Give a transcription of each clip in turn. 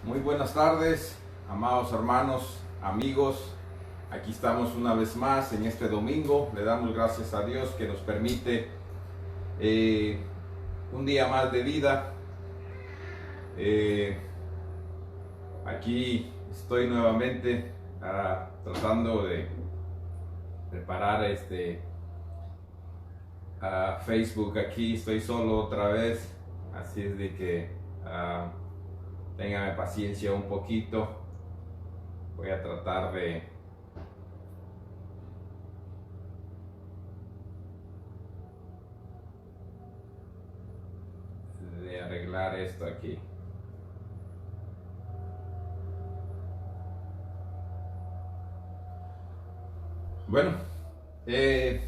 Muy buenas tardes, amados hermanos, amigos. Aquí estamos una vez más en este domingo. Le damos gracias a Dios que nos permite un día más de vida. Aquí estoy nuevamente tratando de preparar Facebook. Aquí estoy solo otra vez, así es de que téngame paciencia un poquito. Voy a tratar de arreglar esto aquí. Bueno, ¿qué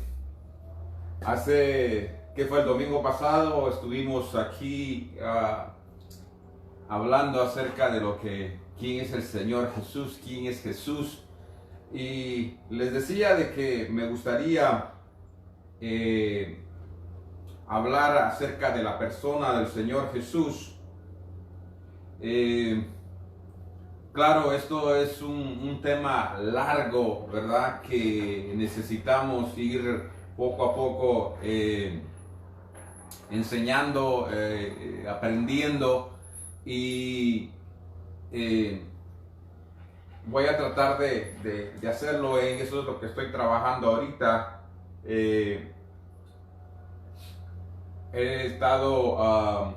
fue el domingo pasado? Estuvimos aquí hablando acerca de quién es el Señor Jesús, quién es Jesús. Y les decía de que me gustaría hablar acerca de la persona del Señor Jesús. Claro, esto es un tema largo, ¿verdad? Que necesitamos ir poco a poco enseñando, aprendiendo, y voy a tratar de hacerlo. Eso es lo que estoy trabajando ahorita. He estado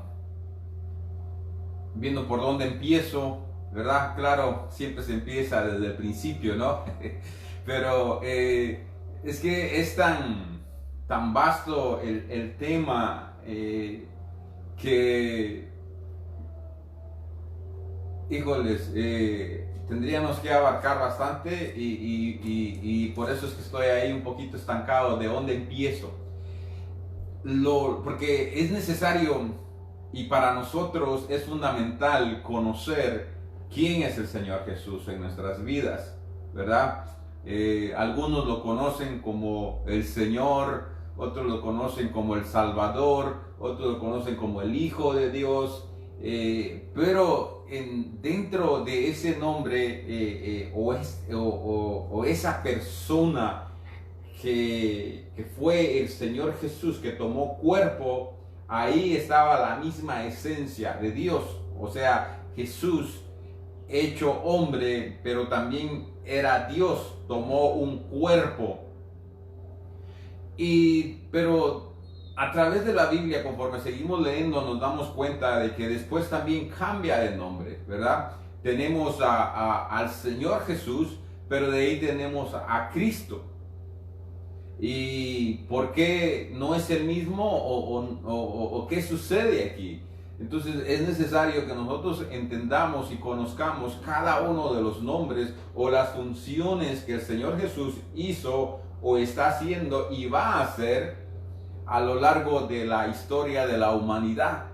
viendo por dónde empiezo, ¿verdad? Claro, siempre se empieza desde el principio, ¿no? Pero es que es tan vasto el tema que, híjoles, tendríamos que abarcar bastante y por eso es que estoy ahí un poquito estancado de dónde empiezo. Porque es necesario, y para nosotros es fundamental conocer quién es el Señor Jesús en nuestras vidas, ¿verdad? Algunos lo conocen como el Señor, otros lo conocen como el Salvador, otros lo conocen como el Hijo de Dios, pero dentro de ese nombre o esa persona que fue el Señor Jesús, que tomó cuerpo, ahí estaba la misma esencia de Dios. O sea, Jesús hecho hombre, pero también era Dios, tomó un cuerpo. Pero a través de la Biblia, conforme seguimos leyendo, nos damos cuenta de que después también cambia de nombre, ¿verdad? Tenemos al Señor Jesús, pero de ahí tenemos a Cristo. ¿Y por qué no es el mismo o qué sucede aquí? Entonces es necesario que nosotros entendamos y conozcamos cada uno de los nombres o las funciones que el Señor Jesús hizo o está haciendo y va a hacer a lo largo de la historia de la humanidad,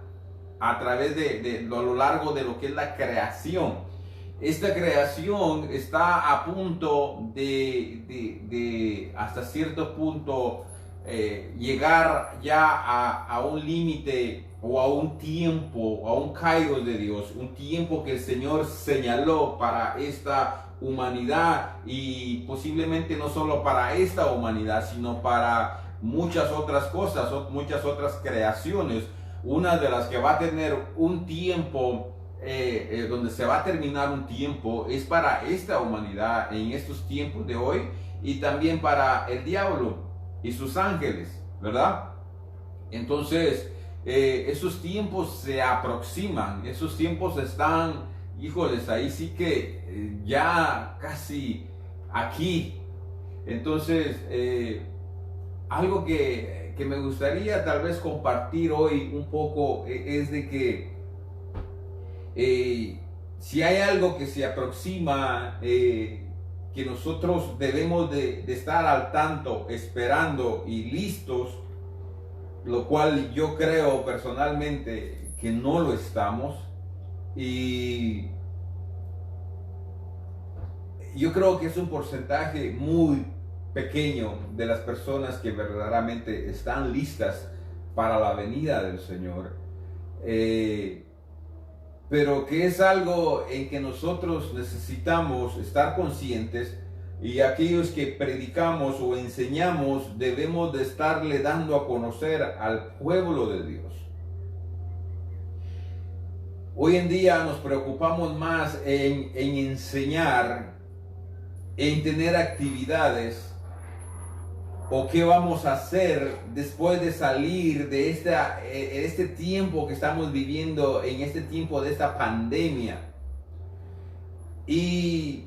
a través a lo largo de lo que es la creación. Esta creación está a punto de hasta cierto punto llegar ya a un límite o a un tiempo, o a un kairos de Dios, un tiempo que el Señor señaló para esta humanidad, y posiblemente no solo para esta humanidad, sino para muchas otras cosas, muchas otras creaciones. Una de las que va a tener un tiempo, donde se va a terminar un tiempo, es para esta humanidad en estos tiempos de hoy, y también para el diablo y sus ángeles, ¿verdad? Entonces esos tiempos se aproximan, esos tiempos están, híjoles, ahí sí que ya casi aquí. Entonces algo que me gustaría tal vez compartir hoy un poco es de que si hay algo que se aproxima, que nosotros debemos de estar al tanto, esperando y listos, lo cual yo creo personalmente que no lo estamos, y yo creo que es un porcentaje muy pequeño de las personas que verdaderamente están listas para la venida del Señor. pero que es algo en que nosotros necesitamos estar conscientes, y aquellos que predicamos o enseñamos debemos de estarle dando a conocer al pueblo de Dios. Hoy en día nos preocupamos más en enseñar, en tener actividades, o qué vamos a hacer después de salir de este tiempo que estamos viviendo, en este tiempo de esta pandemia. Y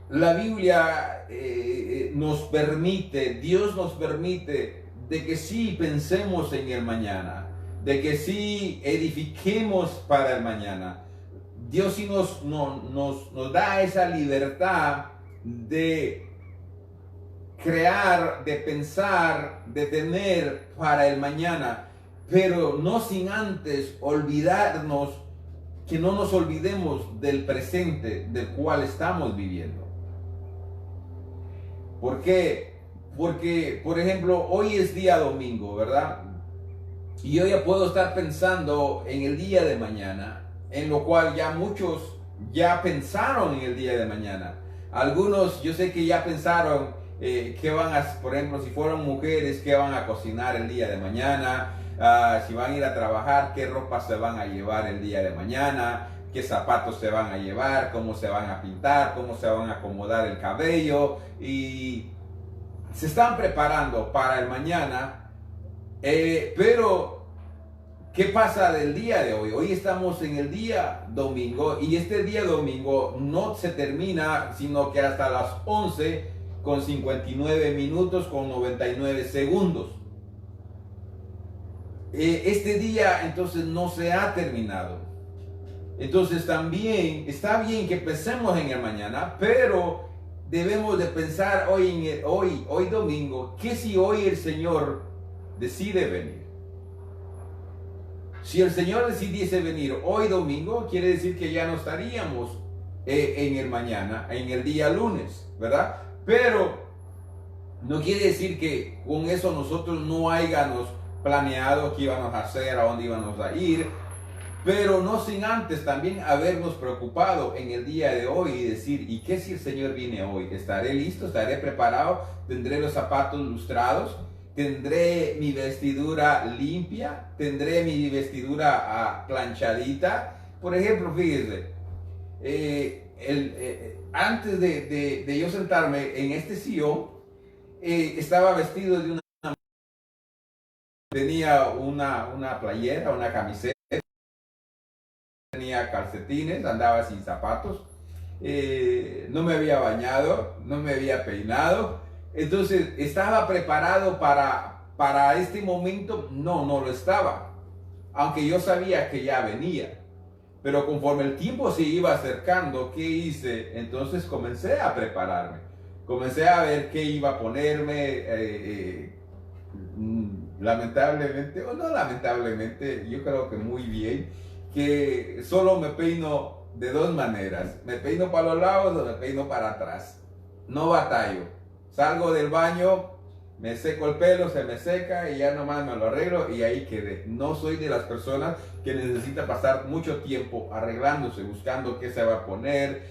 la Biblia nos permite, Dios nos permite, de que sí pensemos en el mañana, de que sí edifiquemos para el mañana. Dios sí nos da esa libertad de crear, de pensar, de tener para el mañana, pero no sin antes olvidarnos, que no nos olvidemos del presente del cual estamos viviendo. ¿Por qué? Porque, por ejemplo, hoy es día domingo, ¿verdad? Y yo ya puedo estar pensando en el día de mañana, en lo cual ya muchos ya pensaron en el día de mañana. Algunos yo sé que ya pensaron qué van a, por ejemplo, si fueron mujeres, qué van a cocinar el día de mañana, si van a ir a trabajar, qué ropa se van a llevar el día de mañana, qué zapatos se van a llevar, cómo se van a pintar, cómo se van a acomodar el cabello, y se están preparando para el mañana. Pero ¿qué pasa del día de hoy? Hoy estamos en el día domingo, y este día domingo no se termina sino que hasta las 11 con 59 minutos con 99 segundos. Este día entonces no se ha terminado. Entonces también está bien que pensemos en el mañana, pero debemos de pensar hoy domingo, que si hoy el Señor decide venir. Si el Señor decidiese venir hoy domingo, quiere decir que ya no estaríamos en el mañana, en el día lunes, ¿verdad? Pero no quiere decir que con eso nosotros no hayamos planeado qué íbamos a hacer, a dónde íbamos a ir, pero no sin antes también habernos preocupado en el día de hoy y decir, ¿y qué si el Señor viene hoy? ¿Estaré listo? ¿Estaré preparado? ¿Tendré los zapatos lustrados? ¿Tendré mi vestidura limpia? ¿Tendré mi vestidura planchadita? Por ejemplo, fíjese, antes de yo sentarme en este sillón, estaba vestido de tenía una playera, una camiseta, tenía calcetines, andaba sin zapatos, no me había bañado, no me había peinado. Entonces, ¿estaba preparado para este momento? No lo estaba, aunque yo sabía que ya venía. Pero conforme el tiempo se iba acercando, ¿qué hice? Entonces comencé a prepararme. Comencé a ver qué iba a ponerme. Lamentablemente, o no lamentablemente, yo creo que muy bien, que solo me peino de dos maneras. Me peino para los lados o me peino para atrás. No batallo. Salgo del baño, me seco el pelo, se me seca y ya nomás me lo arreglo y ahí quedé. No soy de las personas que necesita pasar mucho tiempo arreglándose, buscando qué se va a poner.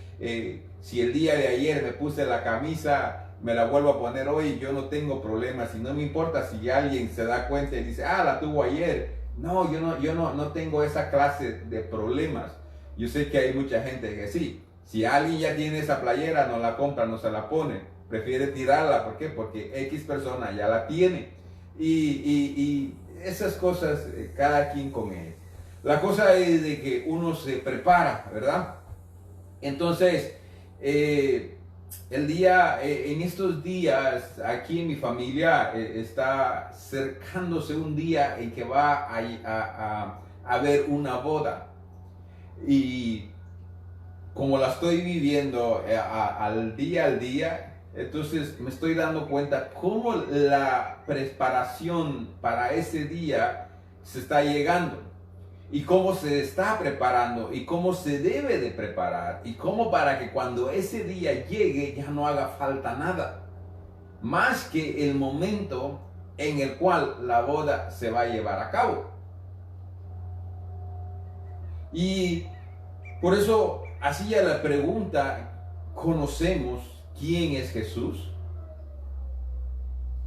Si el día de ayer me puse la camisa, me la vuelvo a poner hoy, yo no tengo problemas, y no me importa si alguien se da cuenta y dice, la tuvo ayer. No, yo no tengo esa clase de problemas. Yo sé que hay mucha gente que sí. Si alguien ya tiene esa playera, no la compra, no se la pone, prefiere tirarla. ¿Por qué? Porque X persona ya la tiene. Y esas cosas, cada quien con él. La cosa es de que uno se prepara, ¿verdad? Entonces, en estos días, aquí en mi familia, está acercándose un día en que va a haber una boda. Y como la estoy viviendo al día, entonces me estoy dando cuenta cómo la preparación para ese día se está llegando, y cómo se está preparando, y cómo se debe de preparar, y cómo para que cuando ese día llegue ya no haga falta nada, más que el momento en el cual la boda se va a llevar a cabo. Y Por eso hacía la pregunta, ¿conocemos quién es Jesús?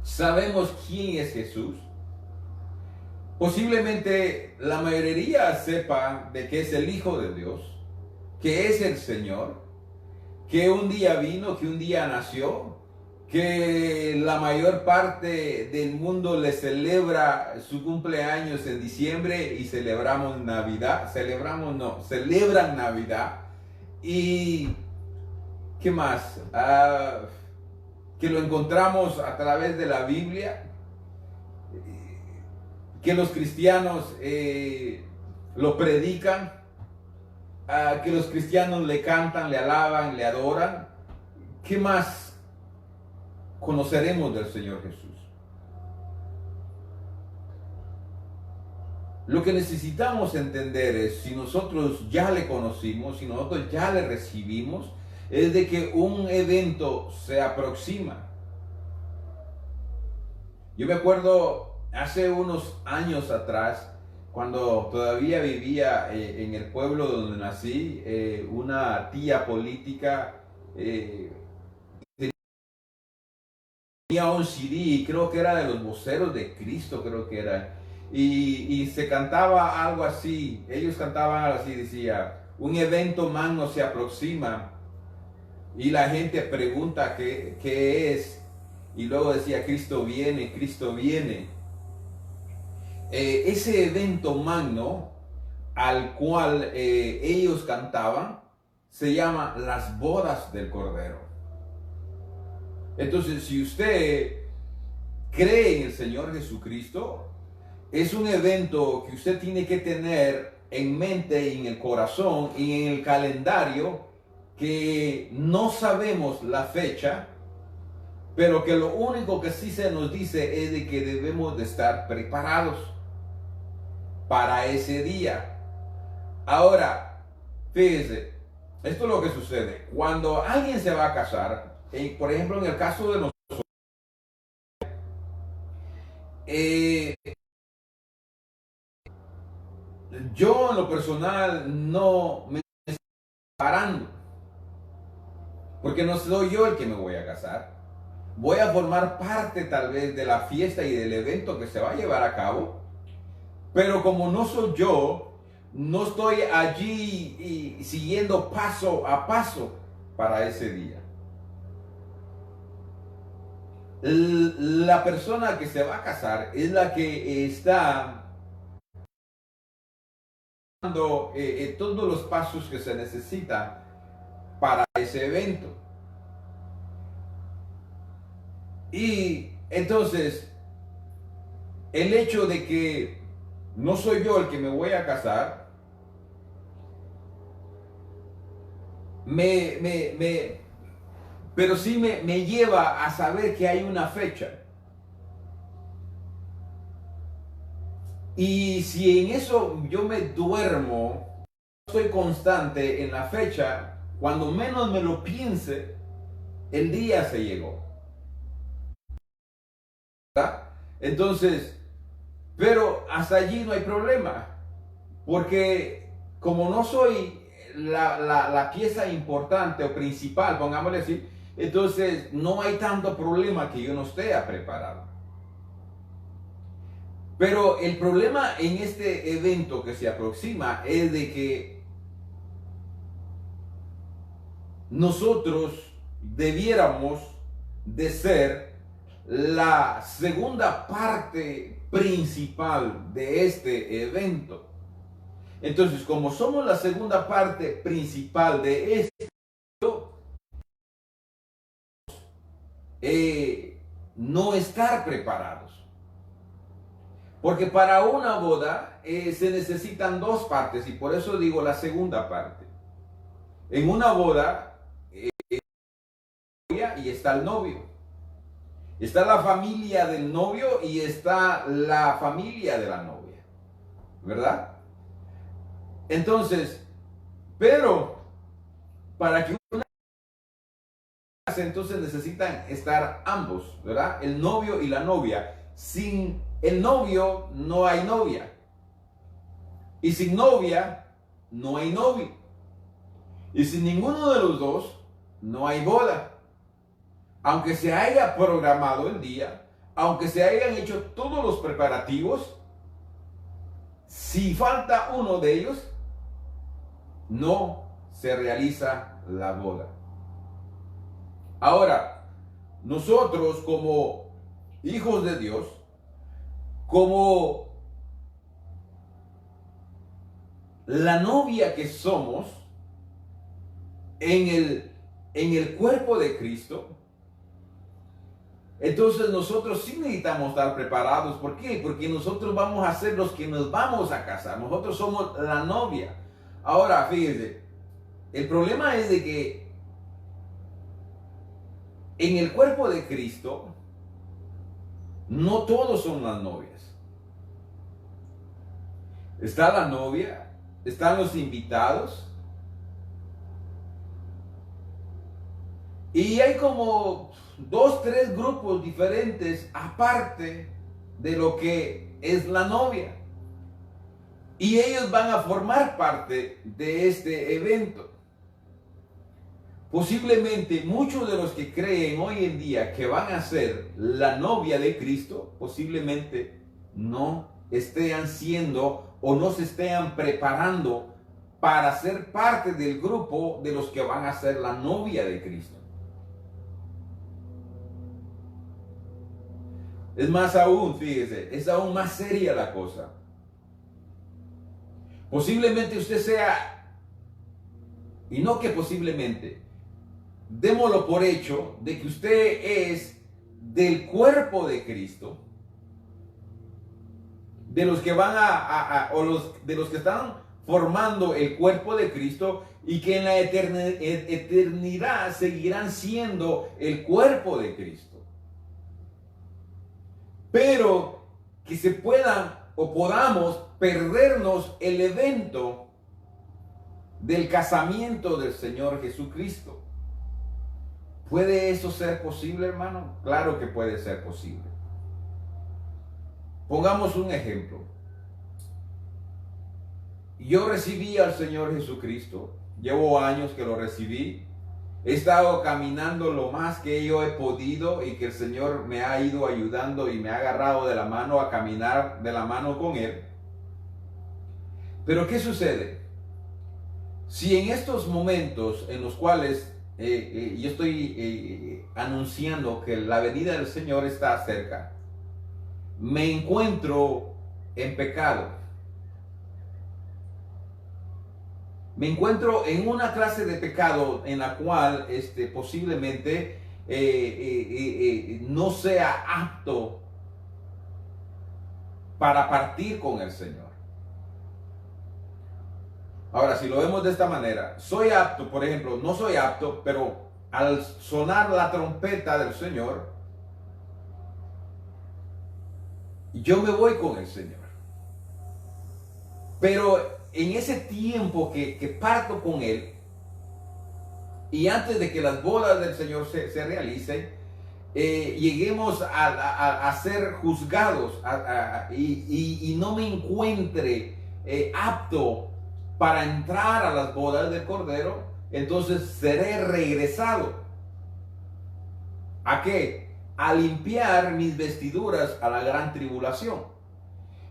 ¿Sabemos quién es Jesús? Posiblemente la mayoría sepa de que es el Hijo de Dios, que es el Señor, que un día vino, que un día nació, que la mayor parte del mundo le celebra su cumpleaños en diciembre y celebran Navidad. ¿Y qué más? Que lo encontramos a través de la Biblia, que los cristianos lo predican, que los cristianos le cantan, le alaban, le adoran. ¿Qué más conoceremos del Señor Jesús? Lo que necesitamos entender es, si nosotros ya le conocimos, si nosotros ya le recibimos, es de que un evento se aproxima. Yo me acuerdo hace unos años atrás, cuando todavía vivía en el pueblo donde nací, una tía política tenía un CD, creo que era de los Voceros de Cristo, creo que era, y se cantaba algo así, ellos cantaban algo así, decía, un evento magno se aproxima, y la gente pregunta qué es, y luego decía, Cristo viene, Cristo viene. Ese evento magno al cual ellos cantaban se llama las bodas del Cordero. Entonces, si usted cree en el Señor Jesucristo, es un evento que usted tiene que tener en mente y en el corazón y en el calendario, que no sabemos la fecha, pero que lo único que sí se nos dice es de que debemos de estar preparados para ese día. Ahora, fíjese, esto es lo que sucede. Cuando alguien se va a casar, por ejemplo, en el caso de nosotros, yo en lo personal no me estoy preparando, porque no soy yo el que me voy a casar. Voy a formar parte tal vez de la fiesta y del evento que se va a llevar a cabo, pero como no soy yo, no estoy allí y siguiendo paso a paso para ese día. La persona que se va a casar es la que está dando todos los pasos que se necesitan para ese evento. Y entonces, el hecho de que no soy yo el que me voy a casar, pero sí me lleva a saber que hay una fecha. Y si en eso yo me duermo, estoy constante en la fecha, cuando menos me lo piense, el día se llegó. ¿Verdad? Entonces, pero hasta allí no hay problema, porque como no soy la pieza importante o principal, pongámosle así, entonces no hay tanto problema que yo no esté preparado. Pero el problema en este evento que se aproxima es de que nosotros debiéramos de ser la segunda parte principal de este evento. Entonces, como somos la segunda parte principal de este evento, no estar preparados. Porque para una boda se necesitan dos partes, y por eso digo la segunda parte. En una boda y está el novio. Está la familia del novio y está la familia de la novia, ¿verdad? Entonces, pero para que una casa, entonces necesitan estar ambos, ¿verdad? El novio y la novia. Sin el novio no hay novia. Y sin novia no hay novio. Y sin ninguno de los dos, no hay boda. Aunque se haya programado el día, aunque se hayan hecho todos los preparativos, si falta uno de ellos, no se realiza la boda. Ahora, nosotros como hijos de Dios, como la novia que somos en el cuerpo de Cristo, entonces nosotros sí necesitamos estar preparados. ¿Por qué? Porque nosotros vamos a ser los que nos vamos a casar. Nosotros somos la novia. Ahora, fíjense, el problema es de que en el cuerpo de Cristo, no todos son las novias. Está la novia, están los invitados, y hay como 2, 3 grupos diferentes aparte de lo que es la novia. Y ellos van a formar parte de este evento. Posiblemente muchos de los que creen hoy en día que van a ser la novia de Cristo, posiblemente no estén siendo o no se estén preparando para ser parte del grupo de los que van a ser la novia de Cristo. Es más aún, fíjese, es aún más seria la cosa. Posiblemente usted sea, y no que posiblemente, démoslo por hecho de que usted es del cuerpo de Cristo, de los que van de los que están formando el cuerpo de Cristo, y que en la eternidad seguirán siendo el cuerpo de Cristo. Pero que se puedan o podamos perdernos el evento del casamiento del Señor Jesucristo. ¿Puede eso ser posible, hermano? Claro que puede ser posible. Pongamos un ejemplo. Yo recibí al Señor Jesucristo, llevo años que lo recibí, he estado caminando lo más que yo he podido y que el Señor me ha ido ayudando y me ha agarrado de la mano a caminar de la mano con Él. Pero ¿qué sucede? Si en estos momentos en los cuales yo estoy anunciando que la venida del Señor está cerca, me encuentro en pecado, me encuentro en una clase de pecado en la cual posiblemente no sea apto para partir con el Señor. Ahora, si lo vemos de esta manera, soy apto, por ejemplo, no soy apto, pero al sonar la trompeta del Señor, yo me voy con el Señor. Pero en ese tiempo que parto con Él, y antes de que las bodas del Señor se realicen, lleguemos a ser juzgados y no me encuentre apto para entrar a las bodas del Cordero, entonces seré regresado. ¿A qué? A limpiar mis vestiduras a la gran tribulación.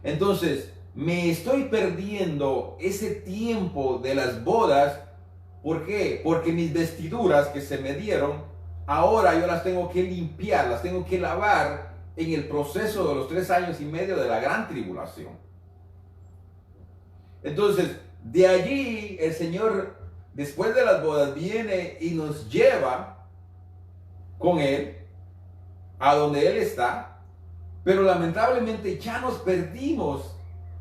Entonces, me estoy perdiendo ese tiempo de las bodas. ¿Por qué? Porque mis vestiduras que se me dieron, ahora yo las tengo que limpiar, las tengo que lavar en el proceso de los 3 años y medio de la gran tribulación. Entonces, de allí el Señor, después de las bodas, viene y nos lleva con Él a donde Él está, pero lamentablemente ya nos perdimos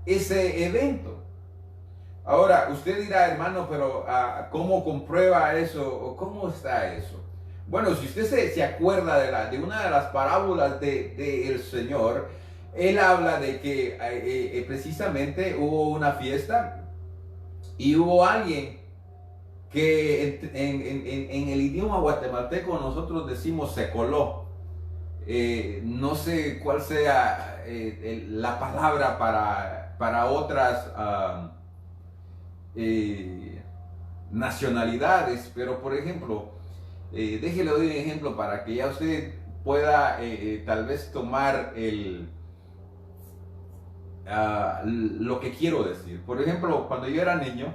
ese evento. Ahora, usted dirá, hermano, pero ¿cómo comprueba eso? ¿O cómo está eso? Bueno, si usted se acuerda de una de las parábolas del Señor, Él habla de que precisamente hubo una fiesta y hubo alguien que en el idioma guatemalteco nosotros decimos se coló. No sé cuál sea la palabra para otras nacionalidades, pero por ejemplo, déjele doy un ejemplo para que ya usted pueda tal vez tomar lo que quiero decir. Por ejemplo, cuando yo era niño,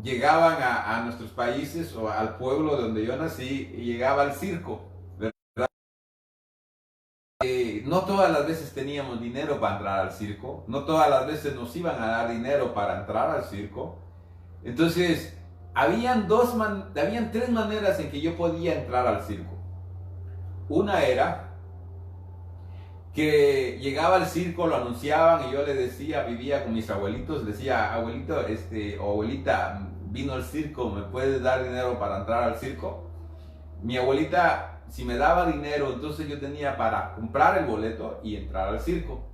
llegaban a nuestros países o al pueblo donde yo nací y llegaba al circo, ¿verdad? No todas las veces teníamos dinero para entrar al circo, no todas las veces nos iban a dar dinero para entrar al circo. Entonces, habían tres maneras en que yo podía entrar al circo. Una era que llegaba al circo, lo anunciaban y yo le decía, vivía con mis abuelitos, decía, abuelito, o abuelita, vino al circo, ¿me puedes dar dinero para entrar al circo? Mi abuelita, si me daba dinero, entonces yo tenía para comprar el boleto y entrar al circo.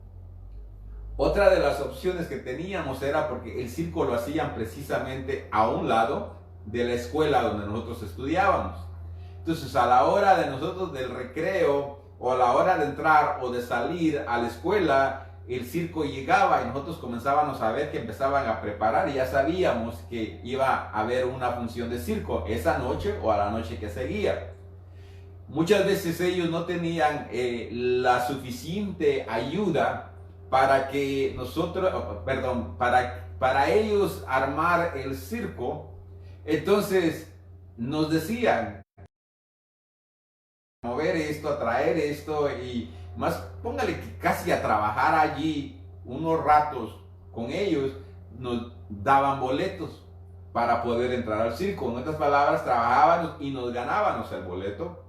Otra de las opciones que teníamos era porque el circo lo hacían precisamente a un lado de la escuela donde nosotros estudiábamos. Entonces, a la hora de nosotros del recreo, o a la hora de entrar o de salir a la escuela, el circo llegaba y nosotros comenzábamos a ver que empezaban a preparar y ya sabíamos que iba a haber una función de circo esa noche o a la noche que seguía. Muchas veces ellos no tenían la suficiente ayuda para que nosotros, para ellos armar el circo. Entonces nos decían, mover esto, a traer esto y más, póngale que casi a trabajar allí unos ratos con ellos, nos daban boletos para poder entrar al circo. En otras palabras, trabajábamos y nos ganábamos el boleto.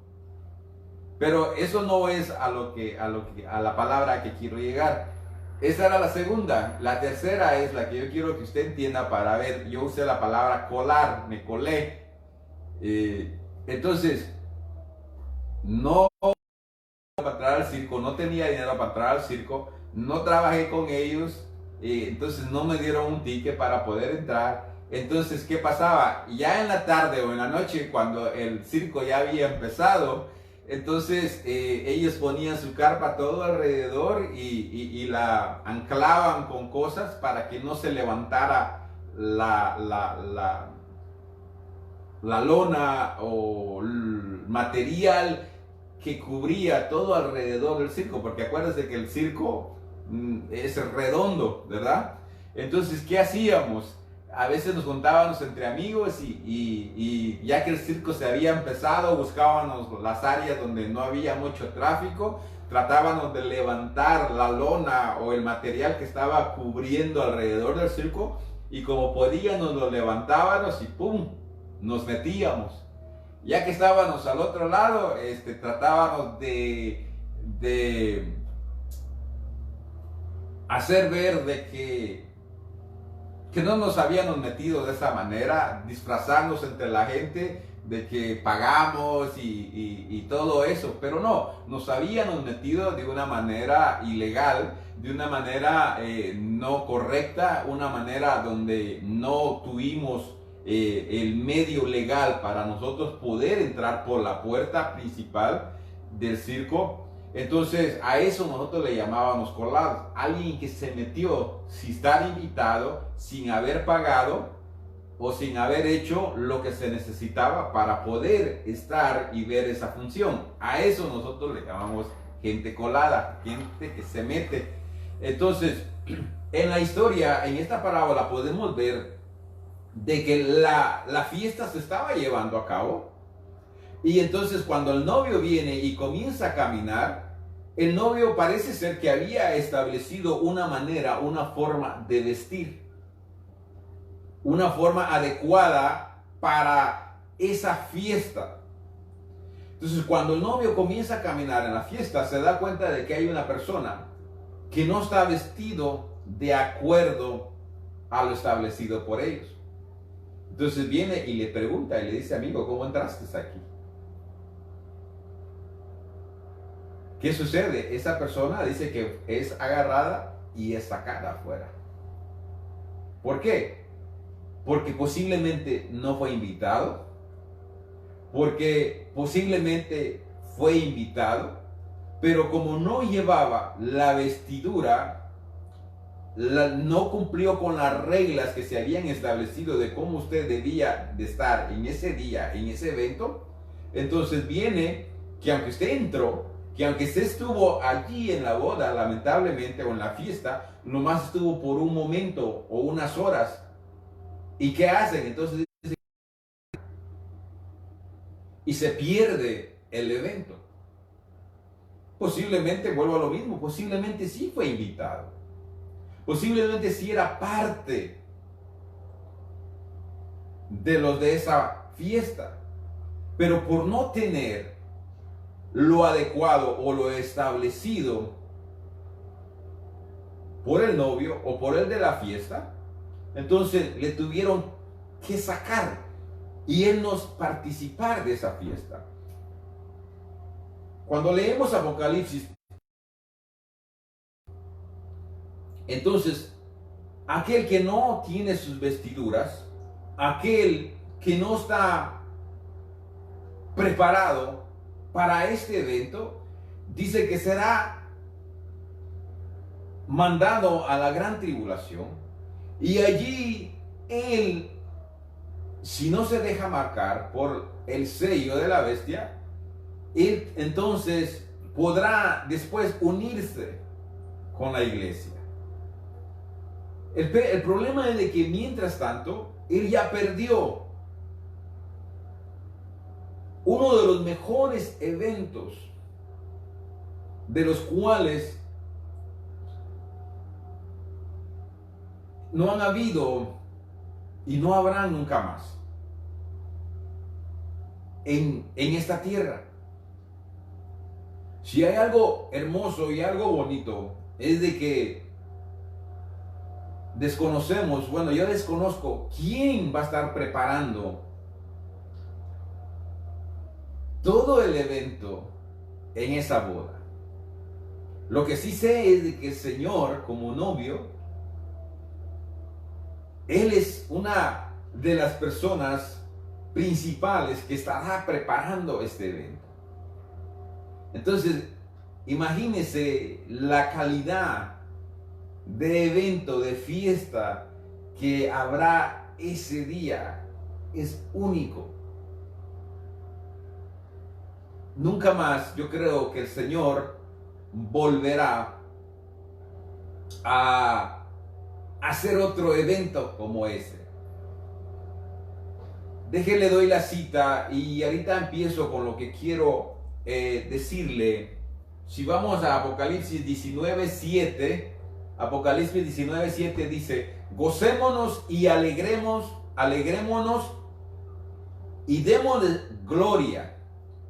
Pero eso no es a la palabra que quiero llegar. Esa era la segunda. La tercera es la que yo quiero que usted entienda para ver. Yo usé la palabra colar, me colé. Entonces, no para entrar al circo, no tenía dinero para entrar al circo, no trabajé con ellos, entonces no me dieron un ticket para poder entrar. Entonces, ¿qué pasaba? Ya en la tarde o en la noche, cuando el circo ya había empezado, entonces ellos ponían su carpa todo alrededor y la anclaban con cosas para que no se levantara la lona o el material que cubría todo alrededor del circo, porque acuérdense que el circo es redondo, ¿verdad? Entonces, ¿qué hacíamos? A veces nos juntábamos entre amigos y ya que el circo se había empezado, buscábamos las áreas donde no había mucho tráfico, tratábamos de levantar la lona o el material que estaba cubriendo alrededor del circo y como podíamos lo levantábamos y ¡pum!, nos metíamos. Ya que estábamos al otro lado, tratábamos de hacer ver de que no nos habíamos metido de esa manera, disfrazarnos entre la gente de que pagamos y todo eso, pero no, nos habíamos metido de una manera ilegal, de una manera no correcta, una manera donde no tuvimos el medio legal para nosotros poder entrar por la puerta principal del circo. Entonces a eso nosotros le llamábamos colados, alguien que se metió sin estar invitado, sin haber pagado o sin haber hecho lo que se necesitaba para poder estar y ver esa función. A eso nosotros le llamamos gente colada, gente que se mete. Entonces, en la historia, en esta parábola podemos ver de que la fiesta se estaba llevando a cabo y entonces cuando el novio viene y comienza a caminar, el novio parece ser que había establecido una manera, una forma de vestir, una forma adecuada para esa fiesta. Entonces cuando el novio comienza a caminar en la fiesta, se da cuenta de que hay una persona que no está vestido de acuerdo a lo establecido por ellos. Entonces viene y le pregunta y le dice, amigo, ¿cómo entraste aquí? ¿Qué sucede? Esa persona dice que es agarrada y es sacada afuera. ¿Por qué? Porque posiblemente no fue invitado, porque posiblemente fue invitado, pero como no llevaba la vestidura no cumplió con las reglas que se habían establecido de cómo usted debía de estar en ese día, en ese evento, entonces viene que aunque usted entró, que aunque usted estuvo allí en la boda, lamentablemente, o en la fiesta, nomás estuvo por un momento o unas horas. ¿Y qué hacen? Entonces, y se pierde el evento. Posiblemente, vuelvo a lo mismo, posiblemente sí fue invitado. Posiblemente sí era parte de los de esa fiesta. Pero por no tener lo adecuado o lo establecido por el novio o por el de la fiesta, entonces le tuvieron que sacar y él no participar de esa fiesta. Cuando leemos Apocalipsis, entonces aquel que no tiene sus vestiduras, aquel que no está preparado para este evento, dice que será mandado a la gran tribulación y allí él, si no se deja marcar por el sello de la bestia, él entonces podrá después unirse con la iglesia. El problema es de que mientras tanto, él ya perdió uno de los mejores eventos de los cuales no han habido y no habrán nunca más en esta tierra. Si hay algo hermoso y algo bonito, es de que desconocemos, bueno, yo desconozco quién va a estar preparando todo el evento en esa boda. Lo que sí sé es de que el Señor, como novio, Él es una de las personas principales que estará preparando este evento. Entonces, imagínese la calidad de evento, de fiesta que habrá ese día. Es único. Nunca más yo creo que el Señor volverá a hacer otro evento como ese. Déjele, doy la cita y ahorita empiezo con lo que quiero decirle. Si vamos a Apocalipsis 19:7, Apocalipsis 19:7 dice: gocémonos y alegrémonos y démosle gloria,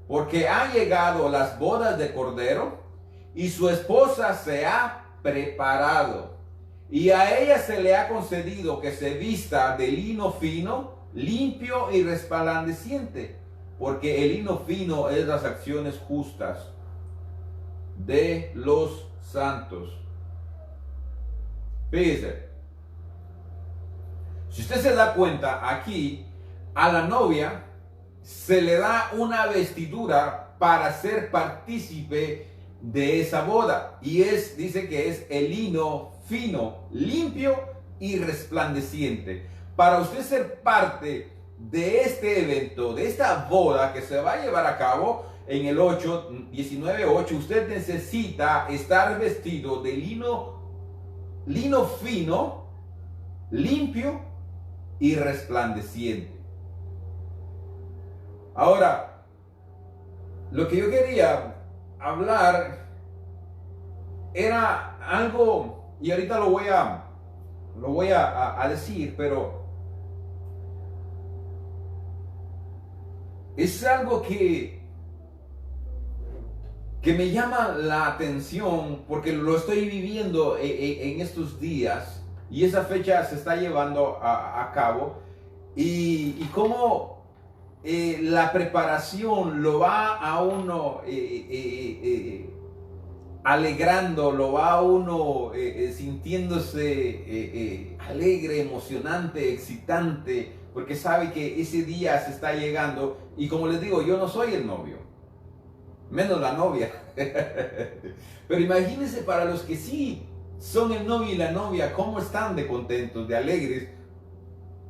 porque han llegado las bodas de Cordero y su esposa se ha preparado. Y a ella se le ha concedido que se vista de lino fino, limpio y resplandeciente, porque el lino fino es las acciones justas de los santos. Fíjese, si usted se da cuenta, aquí a la novia se le da una vestidura para ser partícipe de esa boda. Y dice que es el lino fino, limpio y resplandeciente. Para usted ser parte de este evento, de esta boda que se va a llevar a cabo en el 19:8, usted necesita estar vestido de lino fino, limpio y resplandeciente. Ahora, lo que yo quería hablar era algo, y ahorita lo voy a decir, pero es algo que me llama la atención porque lo estoy viviendo en estos días y esa fecha se está llevando a cabo y cómo la preparación lo va a uno alegrando, lo va a uno sintiéndose alegre, emocionante, excitante, porque sabe que ese día se está llegando. Y como les digo, yo no soy el novio, menos la novia. Pero imagínense para los que sí son el novio y la novia, cómo están de contentos, de alegres,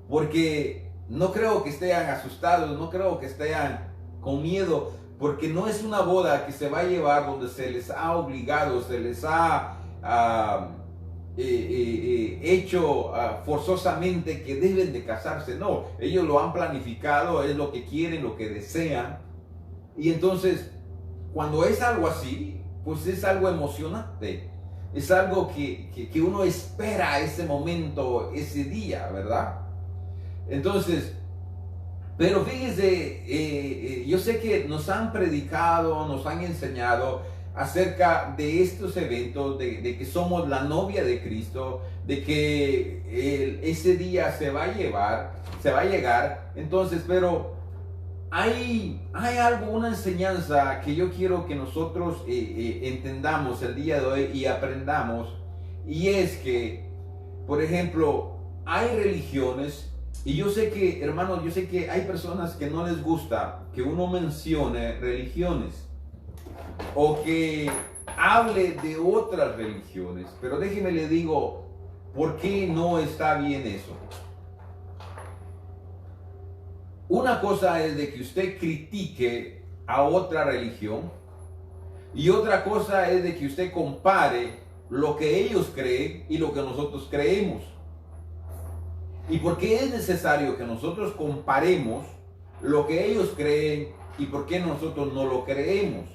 porque no creo que estén asustados, no creo que estén con miedo, porque no es una boda que se va a llevar donde se les ha obligado, se les ha hecho forzosamente que deben de casarse. No, ellos lo han planificado, es lo que quieren, lo que desean. Y entonces, cuando es algo así, pues es algo emocionante. Es algo que uno espera ese momento, ese día, ¿verdad? Entonces, pero fíjense, yo sé que nos han predicado, nos han enseñado acerca de estos eventos, de que somos la novia de Cristo, de que ese día se va a llegar. Entonces, pero hay algo, una enseñanza que yo quiero que nosotros entendamos el día de hoy y aprendamos, y es que, por ejemplo, hay religiones, y yo sé que, hermanos, yo sé que hay personas que no les gusta que uno mencione religiones o que hable de otras religiones, pero déjeme le digo por qué no está bien eso. Una cosa es de que usted critique a otra religión y otra cosa es de que usted compare lo que ellos creen y lo que nosotros creemos. ¿Y por qué es necesario que nosotros comparemos lo que ellos creen y por qué nosotros no lo creemos?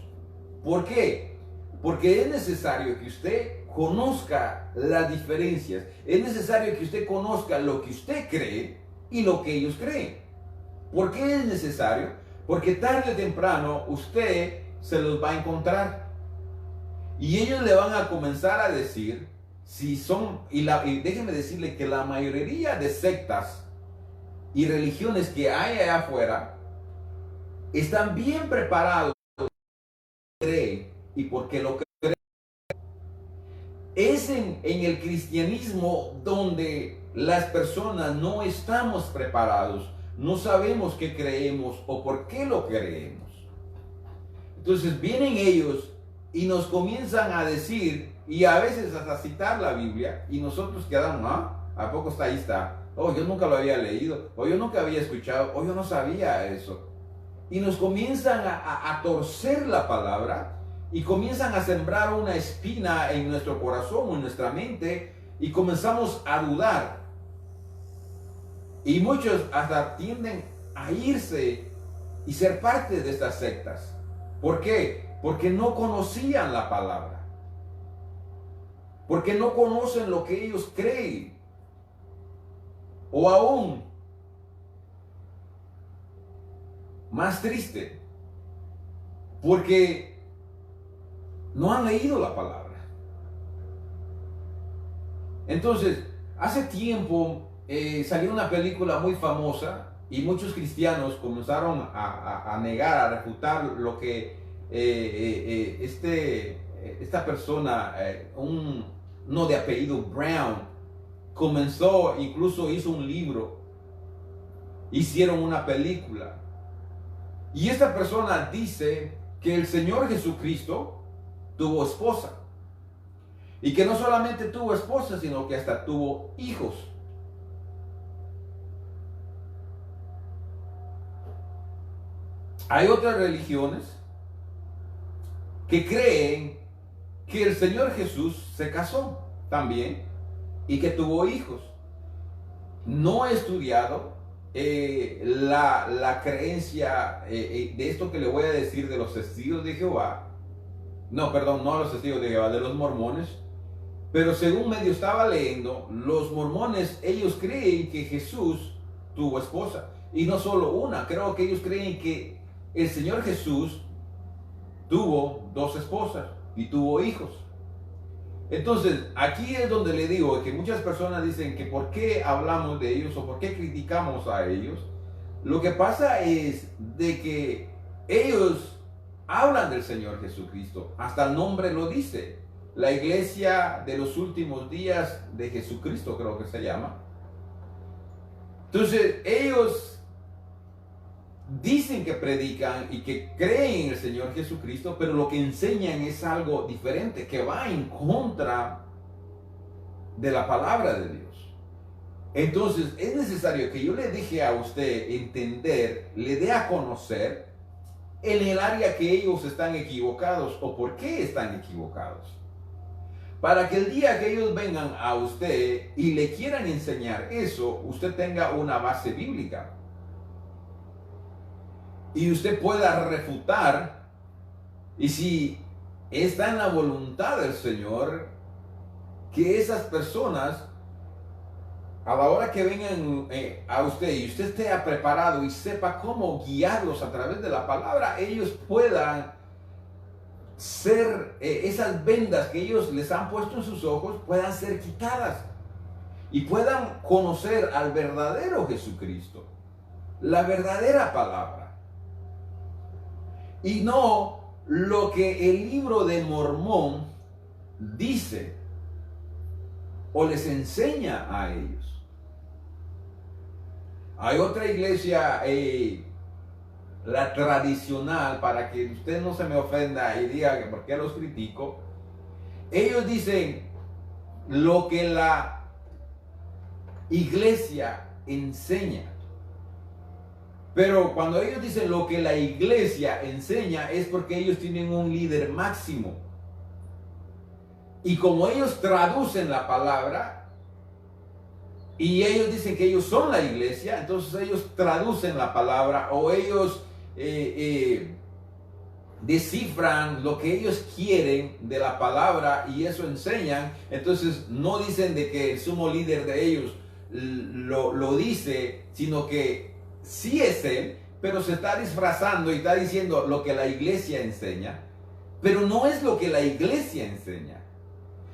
¿Por qué? Porque es necesario que usted conozca las diferencias. Es necesario que usted conozca lo que usted cree y lo que ellos creen. ¿Por qué es necesario? Porque tarde o temprano usted se los va a encontrar. Y ellos le van a comenzar a decir si son, y déjenme decirle que la mayoría de sectas y religiones que hay allá afuera están bien preparados por lo que creen y porque lo creen. Es en el cristianismo donde las personas no estamos preparados, no sabemos qué creemos o por qué lo creemos. Entonces vienen ellos y nos comienzan a decir, y a veces hasta citar la Biblia, y nosotros quedamos, ¿a poco está ahí está? Oh, yo nunca lo había leído, o yo nunca había escuchado, o yo no sabía eso. Y nos comienzan a torcer la palabra, y comienzan a sembrar una espina en nuestro corazón, en nuestra mente, y comenzamos a dudar. Y muchos hasta tienden a irse y ser parte de estas sectas. ¿Por qué? Porque no conocían la palabra. Porque no conocen lo que ellos creen. O aún, más triste, porque no han leído la palabra. Entonces, hace tiempo salió una película muy famosa y muchos cristianos comenzaron a negar, a refutar lo que esta persona, uno de apellido Brown, comenzó, incluso hizo un libro, hicieron una película. Y esta persona dice que el Señor Jesucristo tuvo esposa. Y que no solamente tuvo esposa, sino que hasta tuvo hijos. Hay otras religiones que creen que el Señor Jesús se casó también y que tuvo hijos. No he estudiado la creencia de esto que le voy a decir de los testigos de Jehová. No, perdón, no los testigos de Jehová, de los mormones. Pero según medio estaba leyendo, los mormones, ellos creen que Jesús tuvo esposa. Y no solo una, creo que ellos creen que el Señor Jesús tuvo dos esposas y tuvo hijos. Entonces, aquí es donde le digo que muchas personas dicen que por qué hablamos de ellos o por qué criticamos a ellos. Lo que pasa es de que ellos hablan del Señor Jesucristo, hasta el nombre lo dice. La iglesia de los últimos días de Jesucristo, creo que se llama. Entonces, ellos dicen que predican y que creen en el Señor Jesucristo, pero lo que enseñan es algo diferente, que va en contra de la palabra de Dios. Entonces es necesario que yo le deje a usted entender, le dé a conocer en el área que ellos están equivocados o por qué están equivocados. Para que el día que ellos vengan a usted y le quieran enseñar eso, usted tenga una base bíblica. Y usted pueda refutar. Y si está en la voluntad del Señor, que esas personas, a la hora que vengan a usted y usted esté preparado y sepa cómo guiarlos a través de la palabra, ellos puedan ser, esas vendas que ellos les han puesto en sus ojos, puedan ser quitadas y puedan conocer al verdadero Jesucristo, la verdadera palabra. Y no lo que el libro de Mormón dice o les enseña a ellos. Hay otra iglesia, la tradicional, para que usted no se me ofenda y diga que por qué los critico. Ellos dicen lo que la iglesia enseña. Pero cuando ellos dicen lo que la iglesia enseña es porque ellos tienen un líder máximo. Y como ellos traducen la palabra y ellos dicen que ellos son la iglesia, entonces ellos traducen la palabra o ellos descifran lo que ellos quieren de la palabra y eso enseñan. Entonces no dicen de que el sumo líder de ellos lo dice, sino que sí es él, pero se está disfrazando y está diciendo lo que la iglesia enseña, pero no es lo que la iglesia enseña.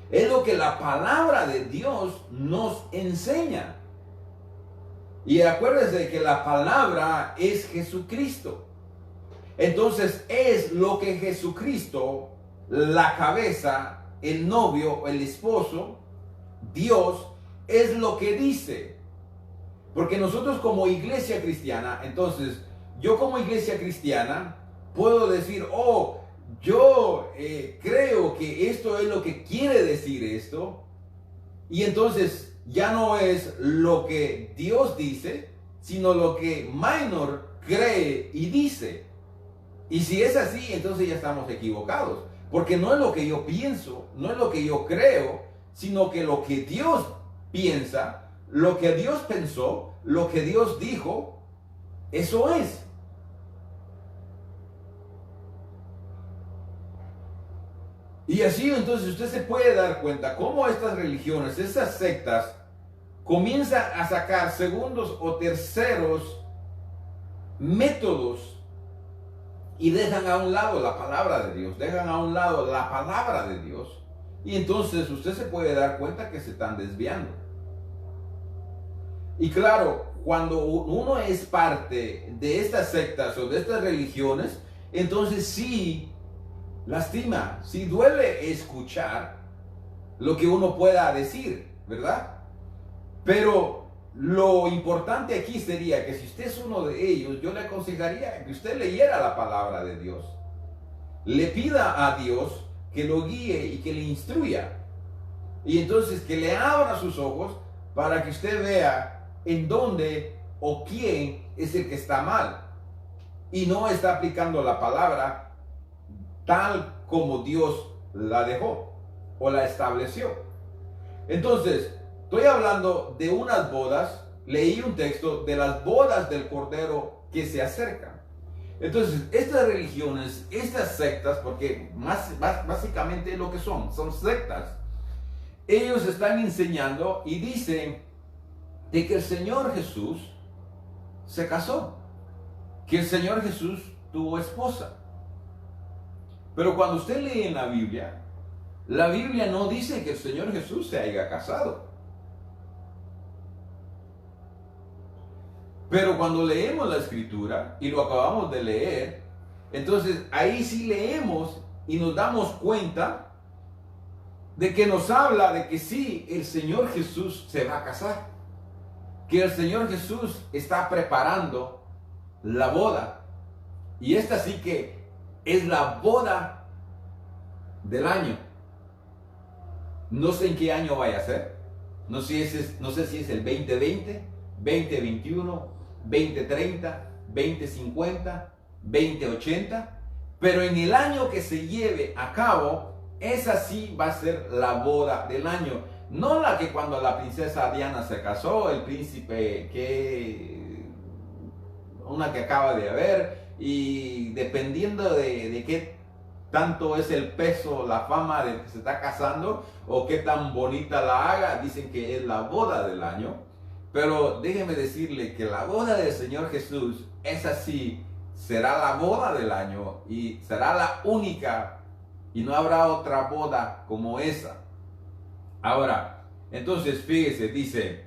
Es lo que la palabra de Dios nos enseña. Y acuérdense que la palabra es Jesucristo. Entonces es lo que Jesucristo, la cabeza, el novio, el esposo, Dios, es lo que dice. Porque nosotros como iglesia cristiana, entonces yo como iglesia cristiana puedo decir, oh, yo creo que esto es lo que quiere decir esto, y entonces ya no es lo que Dios dice, sino lo que Minor cree y dice. Y si es así, entonces ya estamos equivocados, porque no es lo que yo pienso, no es lo que yo creo, sino que lo que Dios piensa, lo que Dios pensó, lo que Dios dijo, eso es. Y así entonces usted se puede dar cuenta cómo estas religiones, estas sectas, comienzan a sacar segundos o terceros métodos y dejan a un lado la palabra de Dios, dejan a un lado la palabra de Dios, y entonces usted se puede dar cuenta que se están desviando. Y claro, cuando uno es parte de estas sectas o de estas religiones, entonces sí lastima, sí duele escuchar lo que uno pueda decir, ¿verdad? Pero lo importante aquí sería que si usted es uno de ellos, yo le aconsejaría que usted leyera la palabra de Dios. Le pida a Dios que lo guíe y que le instruya. Y entonces que le abra sus ojos para que usted vea en dónde o quién es el que está mal. Y no está aplicando la palabra tal como Dios la dejó o la estableció. Entonces, estoy hablando de unas bodas, leí un texto de las bodas del Cordero que se acercan. Entonces, estas religiones, estas sectas, porque básicamente es lo que son sectas, ellos están enseñando y dicen de que el Señor Jesús se casó, que el Señor Jesús tuvo esposa. Pero cuando usted lee en la Biblia no dice que el Señor Jesús se haya casado. Pero cuando leemos la Escritura, y lo acabamos de leer, entonces ahí sí leemos y nos damos cuenta de que nos habla de que sí, el Señor Jesús se va a casar. Que el Señor Jesús está preparando la boda. Y esta sí que es la boda del año. No sé en qué año vaya a ser, No sé si es el 2020, 2021, 2030, 2050, 2080, pero en el año que se lleve a cabo, esa sí va a ser la boda del año. No la que cuando la princesa Diana se casó, el príncipe una que acaba de haber, y dependiendo de qué tanto es el peso, la fama del que se está casando, o qué tan bonita la haga, dicen que es la boda del año. Pero déjeme decirle que la boda del Señor Jesús, esa sí, será la boda del año y será la única, y no habrá otra boda como esa. Ahora, entonces fíjese, dice,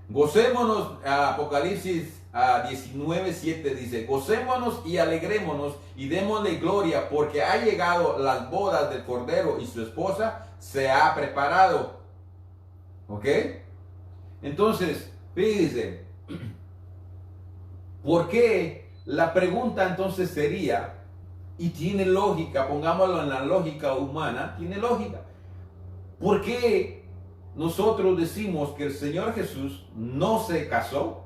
gocémonos, Apocalipsis 19:7 dice, gocémonos y alegrémonos y démosle gloria porque ha llegado las bodas del Cordero y su esposa se ha preparado. ¿Ok? Entonces, fíjese, ¿por qué? La pregunta entonces sería, y tiene lógica, pongámoslo en la lógica humana, tiene lógica. ¿Por qué nosotros decimos que el Señor Jesús no se casó,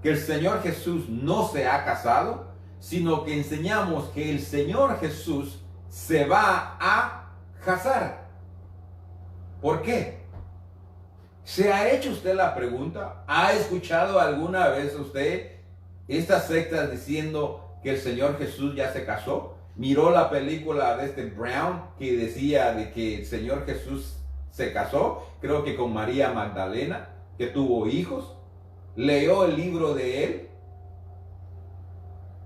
que el Señor Jesús no se ha casado, sino que enseñamos que el Señor Jesús se va a casar? ¿Por qué? ¿Se ha hecho usted la pregunta? ¿Ha escuchado alguna vez usted estas sectas diciendo que el Señor Jesús ya se casó? ¿Miró la película de este Brown que decía de que el Señor Jesús se casó? Creo que con María Magdalena, que tuvo hijos. ¿Leyó el libro de él?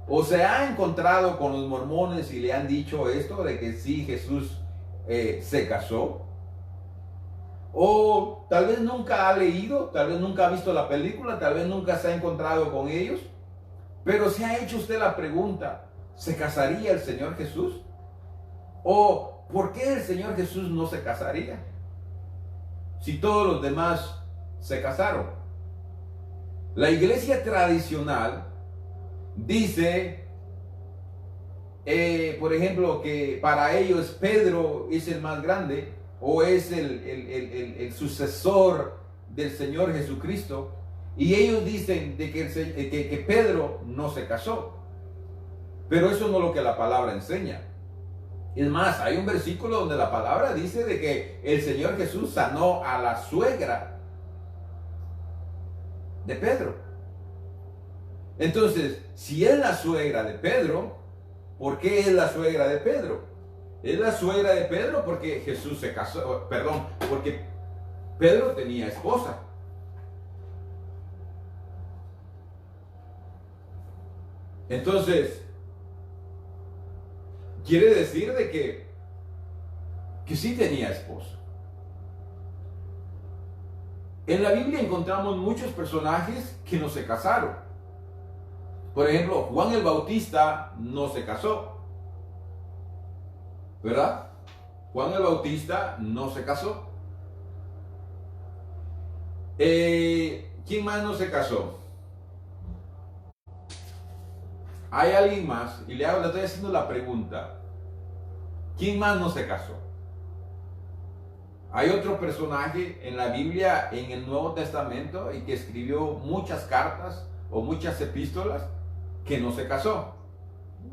¿O se ha encontrado con los mormones y le han dicho esto de que sí, Jesús se casó? O tal vez nunca ha leído, tal vez nunca ha visto la película, tal vez nunca se ha encontrado con ellos. Pero ¿se ha hecho usted la pregunta, ¿se casaría el Señor Jesús? ¿O por qué el Señor Jesús no se casaría si todos los demás se casaron? La iglesia tradicional dice, por ejemplo, que para ellos Pedro es el más grande, o es el sucesor del Señor Jesucristo, y ellos dicen de que Pedro no se casó. Pero eso no es lo que la palabra enseña. Es más, hay un versículo donde la palabra dice de que el Señor Jesús sanó a la suegra de Pedro. Entonces, si es la suegra de Pedro, ¿por qué es la suegra de Pedro? Es la suegra de Pedro porque Jesús se casó, perdón, porque Pedro tenía esposa. Entonces, quiere decir de que sí tenía esposa. En la Biblia encontramos muchos personajes que no se casaron. Por ejemplo, Juan el Bautista no se casó, ¿verdad? Juan el Bautista no se casó. ¿Quién más no se casó? Hay alguien más, y le estoy haciendo la pregunta. ¿Quién más no se casó? Hay otro personaje en la Biblia, en el Nuevo Testamento, y que escribió muchas cartas o muchas epístolas, que no se casó.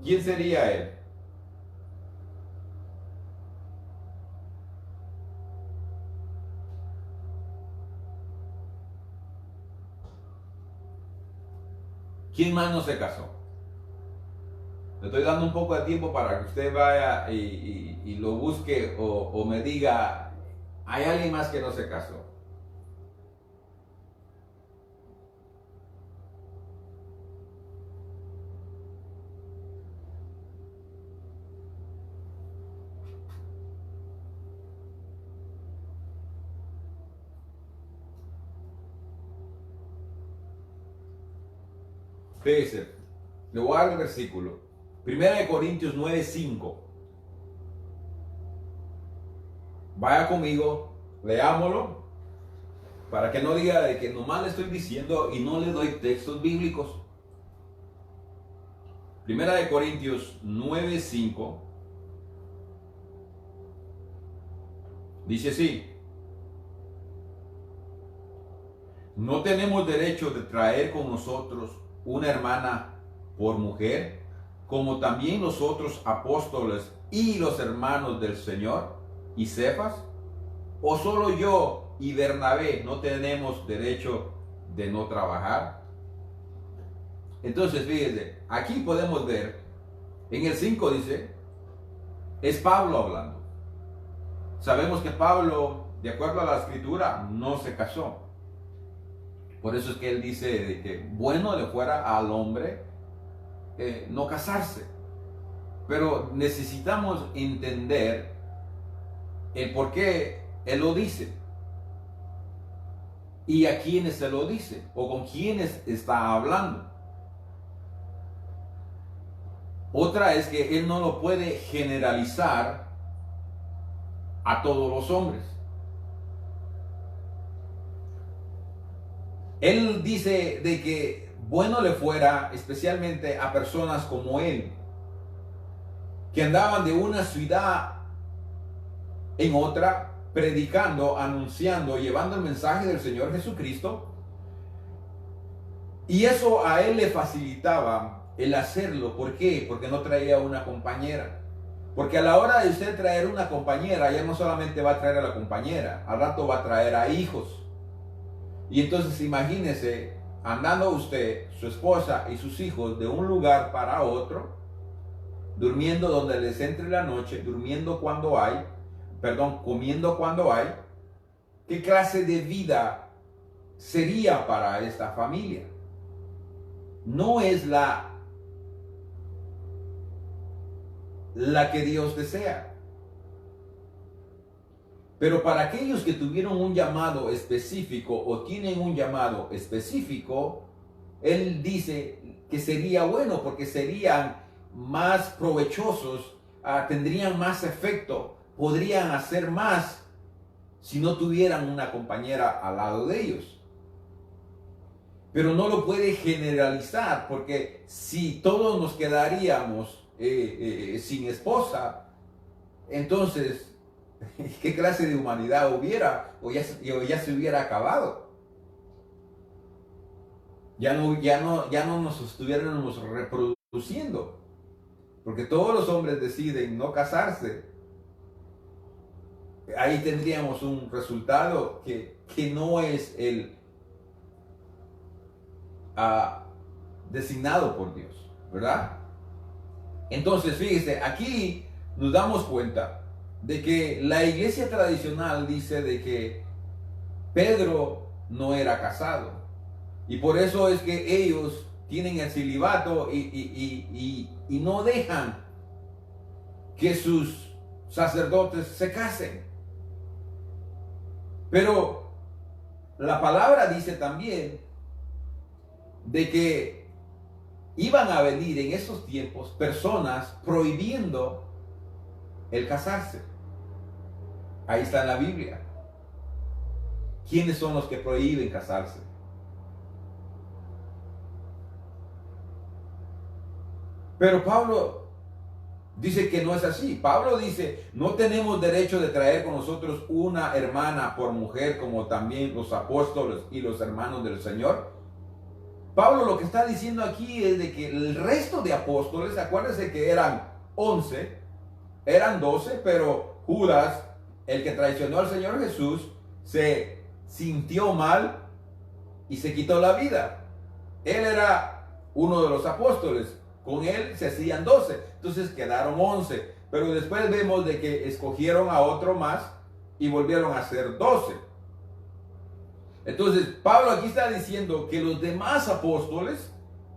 ¿Quién sería él? ¿Quién más no se casó? Le estoy dando un poco de tiempo para que usted vaya y lo busque o me diga, ¿hay alguien más que no se casó? Fíjese, le voy a dar el versículo. 1 Corintios 9:5. Vaya conmigo, leámoslo, para que no diga de que nomás le estoy diciendo y no le doy textos bíblicos. 1 Corintios 9:5 dice así: ¿No tenemos derecho de traer con nosotros una hermana por mujer, como también los otros apóstoles y los hermanos del Señor y Cefas? ¿O solo yo y Bernabé no tenemos derecho de no trabajar? Entonces, fíjense, aquí podemos ver, en el 5 dice, es Pablo hablando. Sabemos que Pablo, de acuerdo a la escritura, no se casó. Por eso es que él dice de que bueno le fuera al hombre no casarse. Pero necesitamos entender el por qué él lo dice. Y a quiénes se lo dice. O con quiénes está hablando. Otra es que él no lo puede generalizar a todos los hombres. Él dice de que bueno le fuera especialmente a personas como él, que andaban de una ciudad en otra, predicando, anunciando, llevando el mensaje del Señor Jesucristo. Y eso a él le facilitaba el hacerlo. ¿Por qué? Porque no traía una compañera. Porque a la hora de usted traer una compañera, ya no solamente va a traer a la compañera, al rato va a traer a hijos. Y entonces imagínese andando usted, su esposa y sus hijos de un lugar para otro, durmiendo donde les entre la noche, durmiendo cuando hay, comiendo cuando hay. ¿Qué clase de vida sería para esta familia? No es la que Dios desea. Pero para aquellos que tuvieron un llamado específico o tienen un llamado específico, él dice que sería bueno porque serían más provechosos, tendrían más efecto, podrían hacer más si no tuvieran una compañera al lado de ellos. Pero no lo puede generalizar, porque si todos nos quedaríamos sin esposa, entonces ¿qué clase de humanidad hubiera? O ya se hubiera acabado. Ya no nos estuviéramos reproduciendo. Porque todos los hombres deciden no casarse. Ahí tendríamos un resultado que no es el designado por Dios, ¿verdad? Entonces, fíjese, aquí nos damos cuenta de que la iglesia tradicional dice de que Pedro no era casado. Y por eso es que ellos tienen el celibato y no dejan que sus sacerdotes se casen. Pero la palabra dice también de que iban a venir en esos tiempos personas prohibiendo el casarse. Ahí está en la Biblia. ¿Quiénes son los que prohíben casarse? Pero Pablo dice que no es así. Pablo dice, no tenemos derecho de traer con nosotros una hermana por mujer, como también los apóstoles y los hermanos del Señor. Pablo lo que está diciendo aquí es de que el resto de apóstoles, acuérdense que eran 11, eran 12, pero Judas, el que traicionó al Señor Jesús, se sintió mal y se quitó la vida. Él era uno de los apóstoles. Con él se hacían 12. Entonces quedaron 11. Pero después vemos de que escogieron a otro más y volvieron a ser 12. Entonces Pablo aquí está diciendo que los demás apóstoles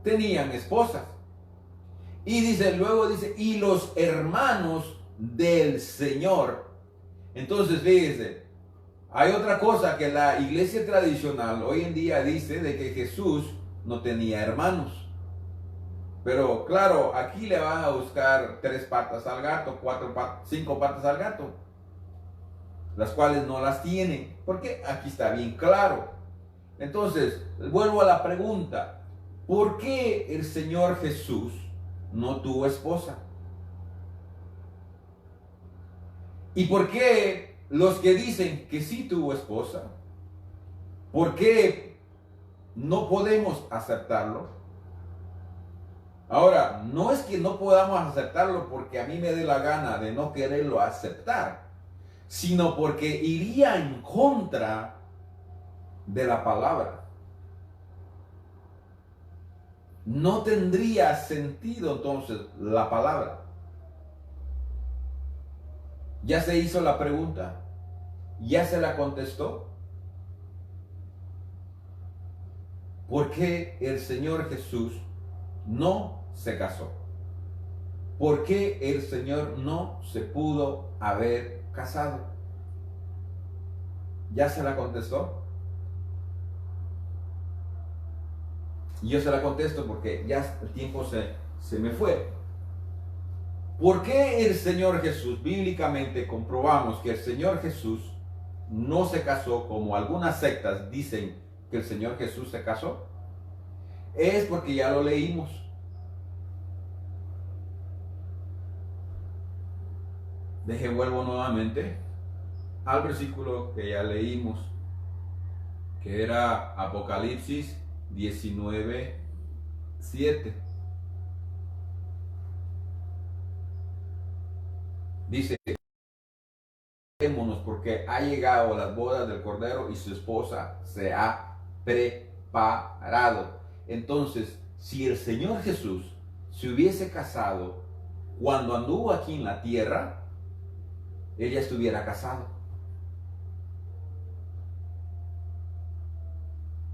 tenían esposas. Y luego dice, y los hermanos del Señor. Entonces, fíjense, hay otra cosa que la iglesia tradicional hoy en día dice de que Jesús no tenía hermanos. Pero claro, aquí le van a buscar 3 patas al gato, 5 patas al gato, las cuales no las tiene, porque aquí está bien claro. Entonces, vuelvo a la pregunta, ¿por qué el Señor Jesús no tuvo esposa? ¿Y por qué los que dicen que sí tuvo esposa? ¿Por qué no podemos aceptarlo. Ahora, no es que no podamos aceptarlo porque a mí me dé la gana de no quererlo aceptar, sino porque iría en contra de la palabra. No tendría sentido entonces la palabra. ¿Ya se hizo la pregunta? ¿Ya se la contestó? ¿Por qué el Señor Jesús no se casó? ¿Por qué el Señor no se pudo haber casado? ¿Ya se la contestó? Y yo se la contesto porque ya el tiempo se me fue. ¿Por qué el Señor Jesús, bíblicamente comprobamos que el Señor Jesús no se casó como algunas sectas dicen que el Señor Jesús se casó? Es porque ya lo leímos. Vuelvo nuevamente al versículo que ya leímos, que era Apocalipsis 19:7. Dice, porque ha llegado las bodas del Cordero y su esposa se ha preparado. Entonces, si el Señor Jesús se hubiese casado cuando anduvo aquí en la tierra, él ya estuviera casado.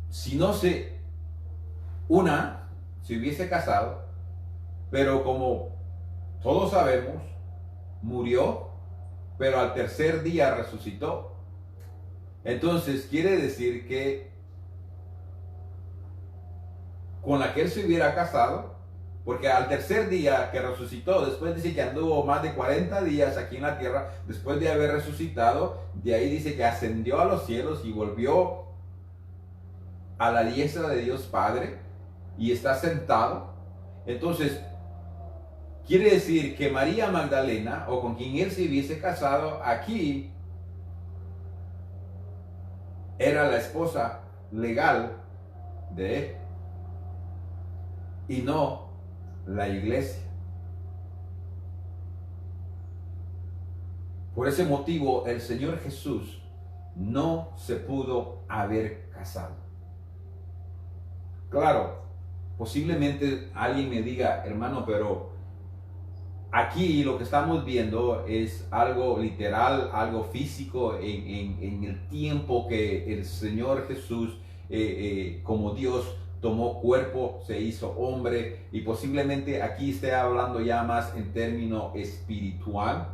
Si no se hubiese casado, pero como todos sabemos, murió, pero al tercer día resucitó. Entonces quiere decir que con la que él se hubiera casado, porque al tercer día que resucitó, después dice que anduvo más de 40 días aquí en la tierra, después de haber resucitado, de ahí dice que ascendió a los cielos y volvió a la diestra de Dios Padre y está sentado. Entonces, quiere decir que María Magdalena, o con quien él se hubiese casado aquí, era la esposa legal de él y no la iglesia. Por ese motivo, el Señor Jesús no se pudo haber casado. Claro, posiblemente alguien me diga, hermano, pero aquí lo que estamos viendo es algo literal, algo físico en el tiempo que el Señor Jesús, como Dios, tomó cuerpo, se hizo hombre, y posiblemente aquí esté hablando ya más en término espiritual.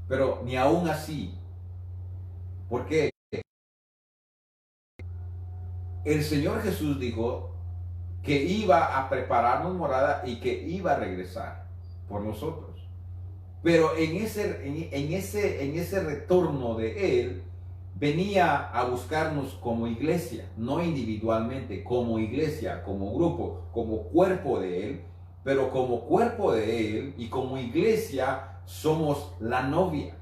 Pero ni aún así, ¿por qué? El Señor Jesús dijo que iba a prepararnos morada y que iba a regresar por nosotros. Pero en ese retorno de Él, venía a buscarnos como iglesia, no individualmente, como iglesia, como grupo, como cuerpo de Él, pero como cuerpo de Él y como iglesia somos la novia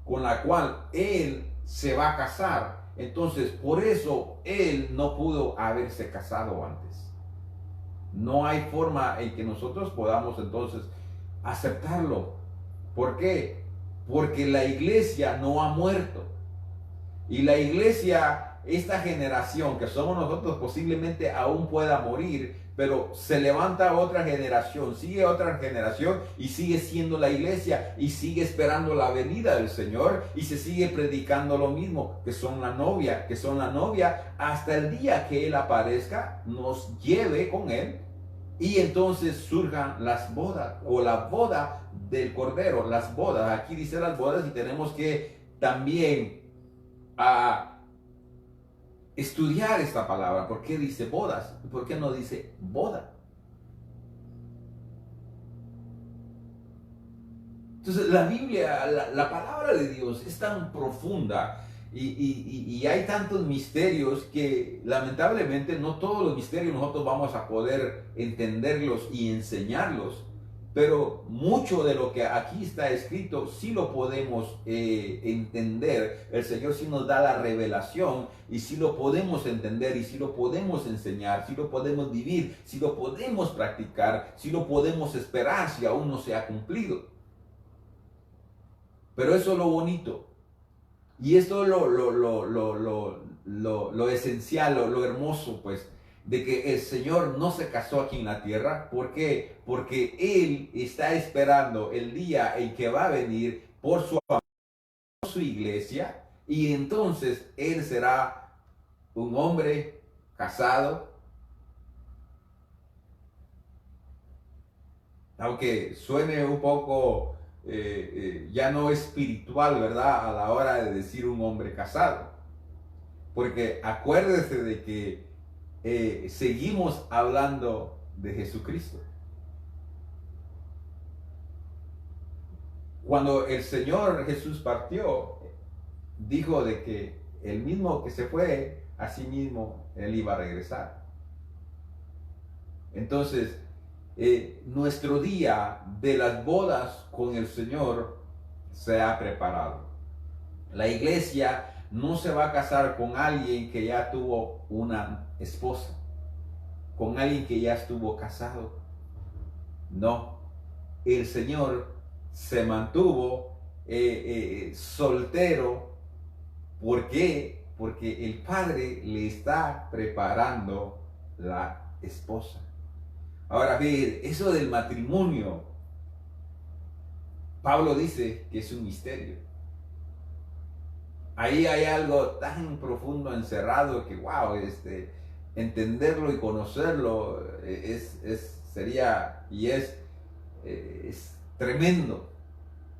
con la cual Él se va a casar. Entonces, por eso Él no pudo haberse casado antes. No hay forma en que nosotros podamos entonces aceptarlo. ¿Por qué? Porque la iglesia no ha muerto. Y la iglesia, esta generación que somos nosotros, posiblemente aún pueda morir, pero se levanta otra generación, sigue otra generación y sigue siendo la iglesia y sigue esperando la venida del Señor y se sigue predicando lo mismo, que son la novia hasta el día que Él aparezca, nos lleve con Él y entonces surjan las bodas o la boda del Cordero, las bodas. Aquí dice las bodas y tenemos que también a estudiar esta palabra. ¿Por qué dice bodas? ¿Por qué no dice boda? Entonces la Biblia, la palabra de Dios es tan profunda y hay tantos misterios que lamentablemente no todos los misterios nosotros vamos a poder entenderlos y enseñarlos. pero mucho de lo que aquí está escrito sí lo podemos entender. El Señor sí nos da la revelación y sí lo podemos entender y sí lo podemos enseñar, sí lo podemos vivir, sí lo podemos practicar, sí lo podemos esperar si aún no se ha cumplido. Pero eso es lo bonito. Y esto es lo esencial, lo hermoso, pues, de que el Señor no se casó aquí en la tierra. ¿Por qué? Porque Él está esperando el día en que va a venir por su iglesia, y entonces Él será un hombre casado. Aunque suene un poco ya no espiritual, ¿verdad? A la hora de decir un hombre casado. Porque acuérdese de que seguimos hablando de Jesucristo. Cuando el Señor Jesús partió, dijo de que el mismo que se fue, así mismo Él iba a regresar. Entonces, nuestro día de las bodas con el Señor se ha preparado. La iglesia no se va a casar con alguien que ya tuvo una esposa, con alguien que ya estuvo casado. No, el Señor se mantuvo soltero. ¿Por qué? Porque el Padre le está preparando la esposa. Ahora, ver, eso del matrimonio, Pablo dice que es un misterio. Ahí hay algo tan profundo encerrado que, wow, entenderlo y conocerlo sería y es tremendo,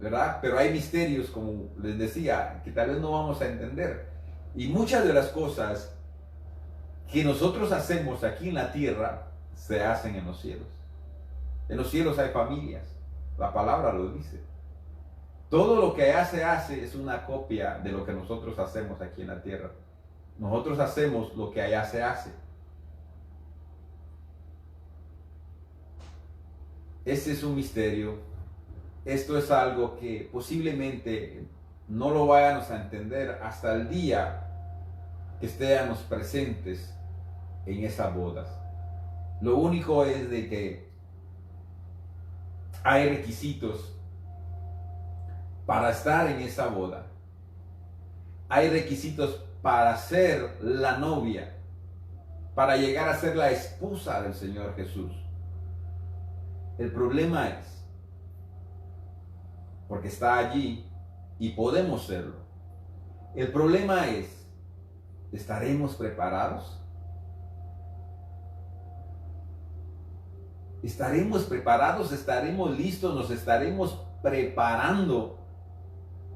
¿verdad? Pero hay misterios, como les decía, que tal vez no vamos a entender. Y muchas de las cosas que nosotros hacemos aquí en la tierra se hacen en los cielos. En los cielos hay familias, la palabra lo dice. Todo lo que allá se hace es una copia de lo que nosotros hacemos aquí en la tierra. Nosotros hacemos lo que allá se hace. Ese es un misterio. Esto es algo que posiblemente no lo vayamos a entender hasta el día que estemos presentes en esas bodas. Lo único es de que hay requisitos para estar en esa boda. Hay requisitos para ser la novia, para llegar a ser la esposa del Señor Jesús. El problema es, porque está allí y podemos serlo, el problema es, ¿estaremos preparados? ¿Estaremos preparados? ¿Estaremos listos? ¿Nos estaremos preparando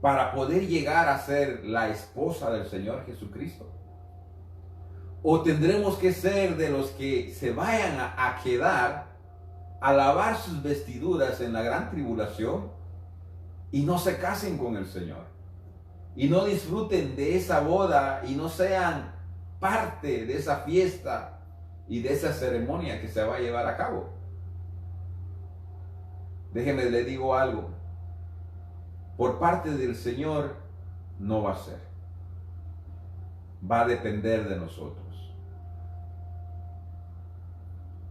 para poder llegar a ser la esposa del Señor Jesucristo? ¿O tendremos que ser de los que se vayan a quedar a lavar sus vestiduras en la gran tribulación y no se casen con el Señor? Y no disfruten de esa boda y no sean parte de esa fiesta y de esa ceremonia que se va a llevar a cabo. Déjeme, le digo algo. Por parte del Señor no va a ser. Va a depender de nosotros.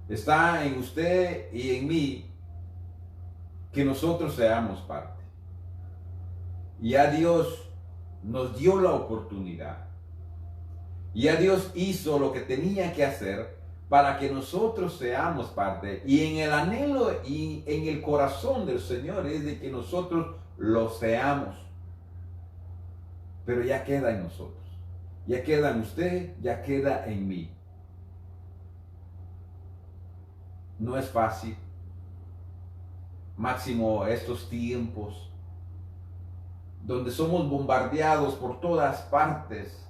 Está en usted y en mí que nosotros seamos parte. Y a Dios nos dio la oportunidad. Y a Dios hizo lo que tenía que hacer para que nosotros seamos parte. Y en el anhelo y en el corazón del Señor es de que nosotros lo seamos. Pero ya queda en nosotros. Ya queda en usted, ya queda en mí. No es fácil. Máximo estos tiempos donde somos bombardeados por todas partes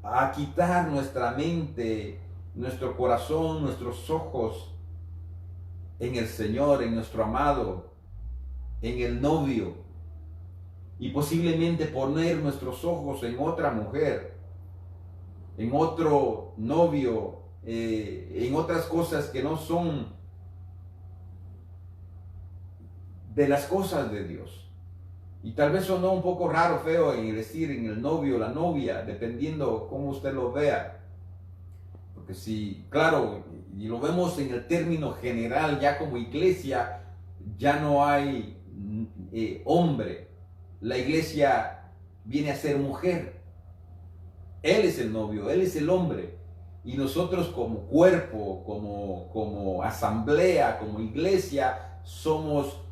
a quitar nuestra mente, nuestro corazón, nuestros ojos en el Señor, en nuestro amado, en el novio, y posiblemente poner nuestros ojos en otra mujer, en otro novio, en otras cosas que no son de las cosas de Dios. Y tal vez sonó un poco raro, feo en decir en el novio, la novia, dependiendo cómo usted lo vea. Porque si, claro, y lo vemos en el término general, ya como iglesia, ya no hay hombre. La iglesia viene a ser mujer. Él es el novio, Él es el hombre. Y nosotros como cuerpo, como asamblea, como iglesia, somos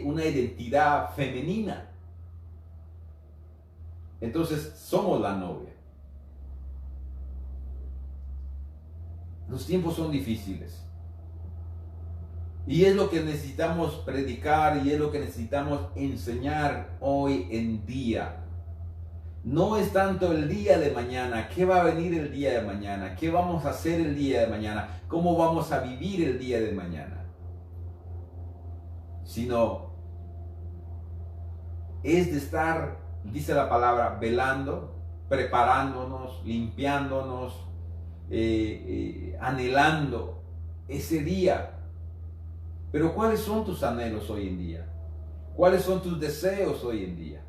una identidad femenina. Entonces somos la novia. Los tiempos son difíciles. Y es lo que necesitamos predicar y es lo que necesitamos enseñar hoy en día. No es tanto el día de mañana, qué va a venir el día de mañana, qué vamos a hacer el día de mañana, cómo vamos a vivir el día de mañana, sino es de estar, dice la palabra, velando, preparándonos, limpiándonos, anhelando ese día. Pero ¿cuáles son tus anhelos hoy en día? ¿Cuáles son tus deseos hoy en día?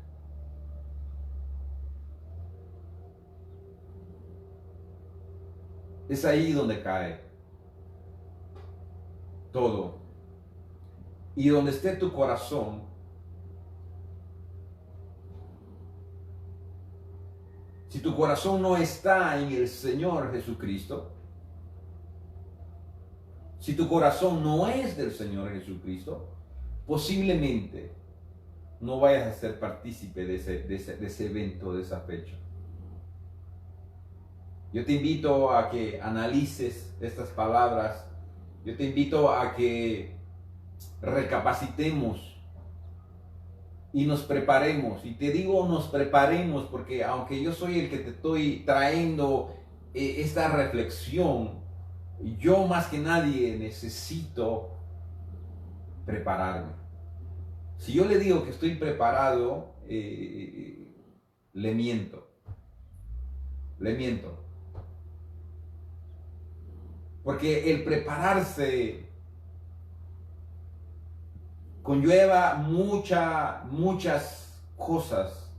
Es ahí donde cae todo. Y donde esté tu corazón, si tu corazón no está en el Señor Jesucristo, si tu corazón no es del Señor Jesucristo, posiblemente no vayas a ser partícipe de ese evento, de esa fecha. Yo te invito a que analices estas palabras. Yo te invito a que recapacitemos y nos preparemos. Y te digo nos preparemos porque aunque yo soy el que te estoy trayendo esta reflexión, yo más que nadie necesito prepararme. Si yo le digo que estoy preparado, le miento. Le miento. Porque el prepararse conlleva muchas cosas.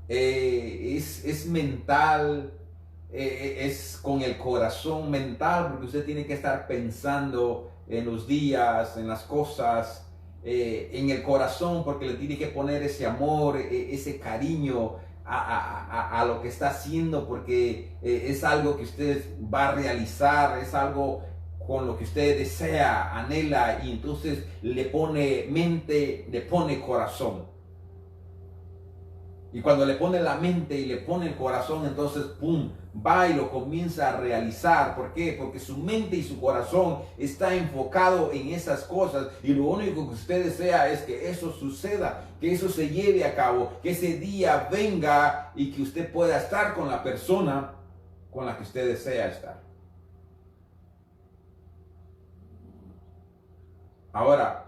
Es mental, es con el corazón mental, porque usted tiene que estar pensando en los días, en las cosas, en el corazón, porque le tiene que poner ese amor, ese cariño a lo que está haciendo, porque es algo que usted va a realizar, es algo con lo que usted desea, anhela, y entonces le pone mente, le pone corazón. Y cuando le pone la mente y le pone el corazón, entonces ¡pum!, va y lo comienza a realizar. ¿Por qué? Porque su mente y su corazón está enfocado en esas cosas, y lo único que usted desea es que eso suceda, que eso se lleve a cabo, que ese día venga y que usted pueda estar con la persona con la que usted desea estar. Ahora,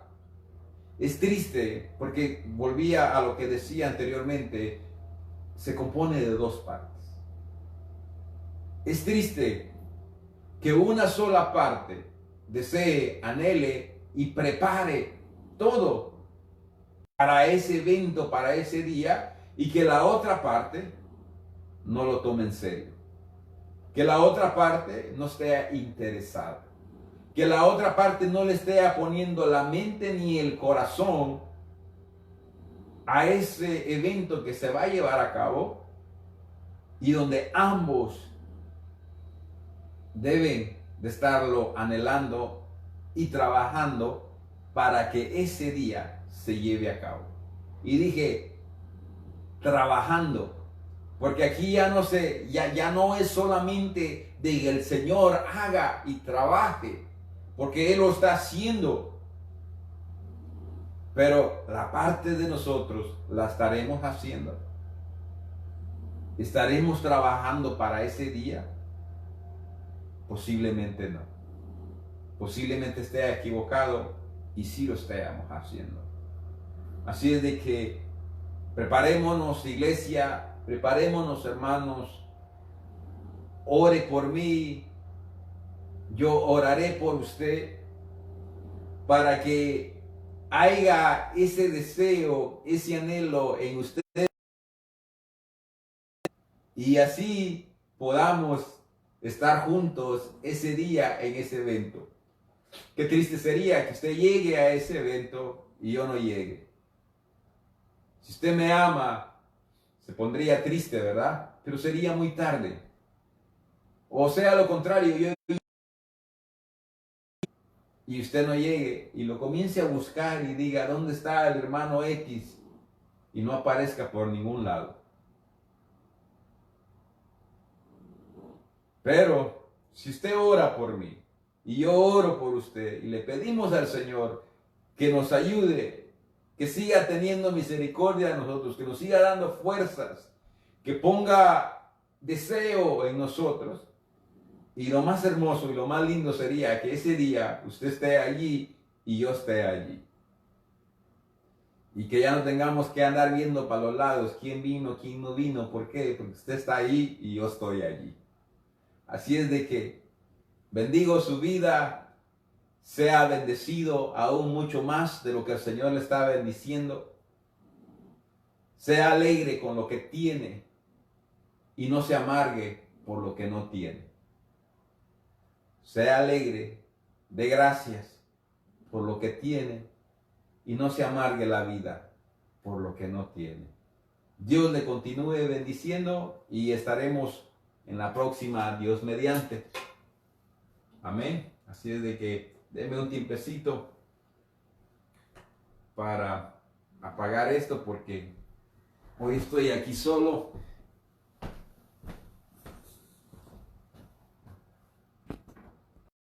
es triste porque volvía a lo que decía anteriormente, se compone de dos partes. Es triste que una sola parte desee, anhele y prepare todo para ese evento, para ese día, y que la otra parte no lo tome en serio. Que la otra parte no esté interesada. Que la otra parte no le esté poniendo la mente ni el corazón a ese evento que se va a llevar a cabo, y donde ambos deben de estarlo anhelando y trabajando para que ese día se lleve a cabo. Y dije trabajando, porque aquí ya no es solamente de que el Señor haga y trabaje, porque Él lo está haciendo, pero la parte de nosotros la estaremos haciendo. ¿Estaremos trabajando para ese día? Posiblemente no. Posiblemente esté equivocado y sí lo estemos haciendo. Así es de que preparémonos, iglesia, preparémonos, hermanos. Ore por mí, yo oraré por usted, para que haya ese deseo, ese anhelo en usted y así podamos estar juntos ese día en ese evento. Qué triste sería que usted llegue a ese evento y yo no llegue. Si usted me ama, se pondría triste, ¿verdad? Pero sería muy tarde. O sea, lo contrario, yo y usted no llegue y lo comience a buscar y diga, ¿dónde está el hermano X? Y no aparezca por ningún lado. Pero si usted ora por mí y yo oro por usted y le pedimos al Señor que nos ayude, que siga teniendo misericordia de nosotros, que nos siga dando fuerzas, que ponga deseo en nosotros. Y lo más hermoso y lo más lindo sería que ese día usted esté allí y yo esté allí. Y que ya no tengamos que andar viendo para los lados quién vino, quién no vino. ¿Por qué? Porque usted está allí y yo estoy allí. Así es de que bendigo su vida, sea bendecido aún mucho más de lo que el Señor le está bendiciendo. Sea alegre con lo que tiene y no se amargue por lo que no tiene. Sea alegre, dé gracias por lo que tiene y no se amargue la vida por lo que no tiene. Dios le continúe bendiciendo y estaremos en la próxima, Dios mediante. Amén. Así es de que denme un tiempecito para apagar esto porque hoy estoy aquí solo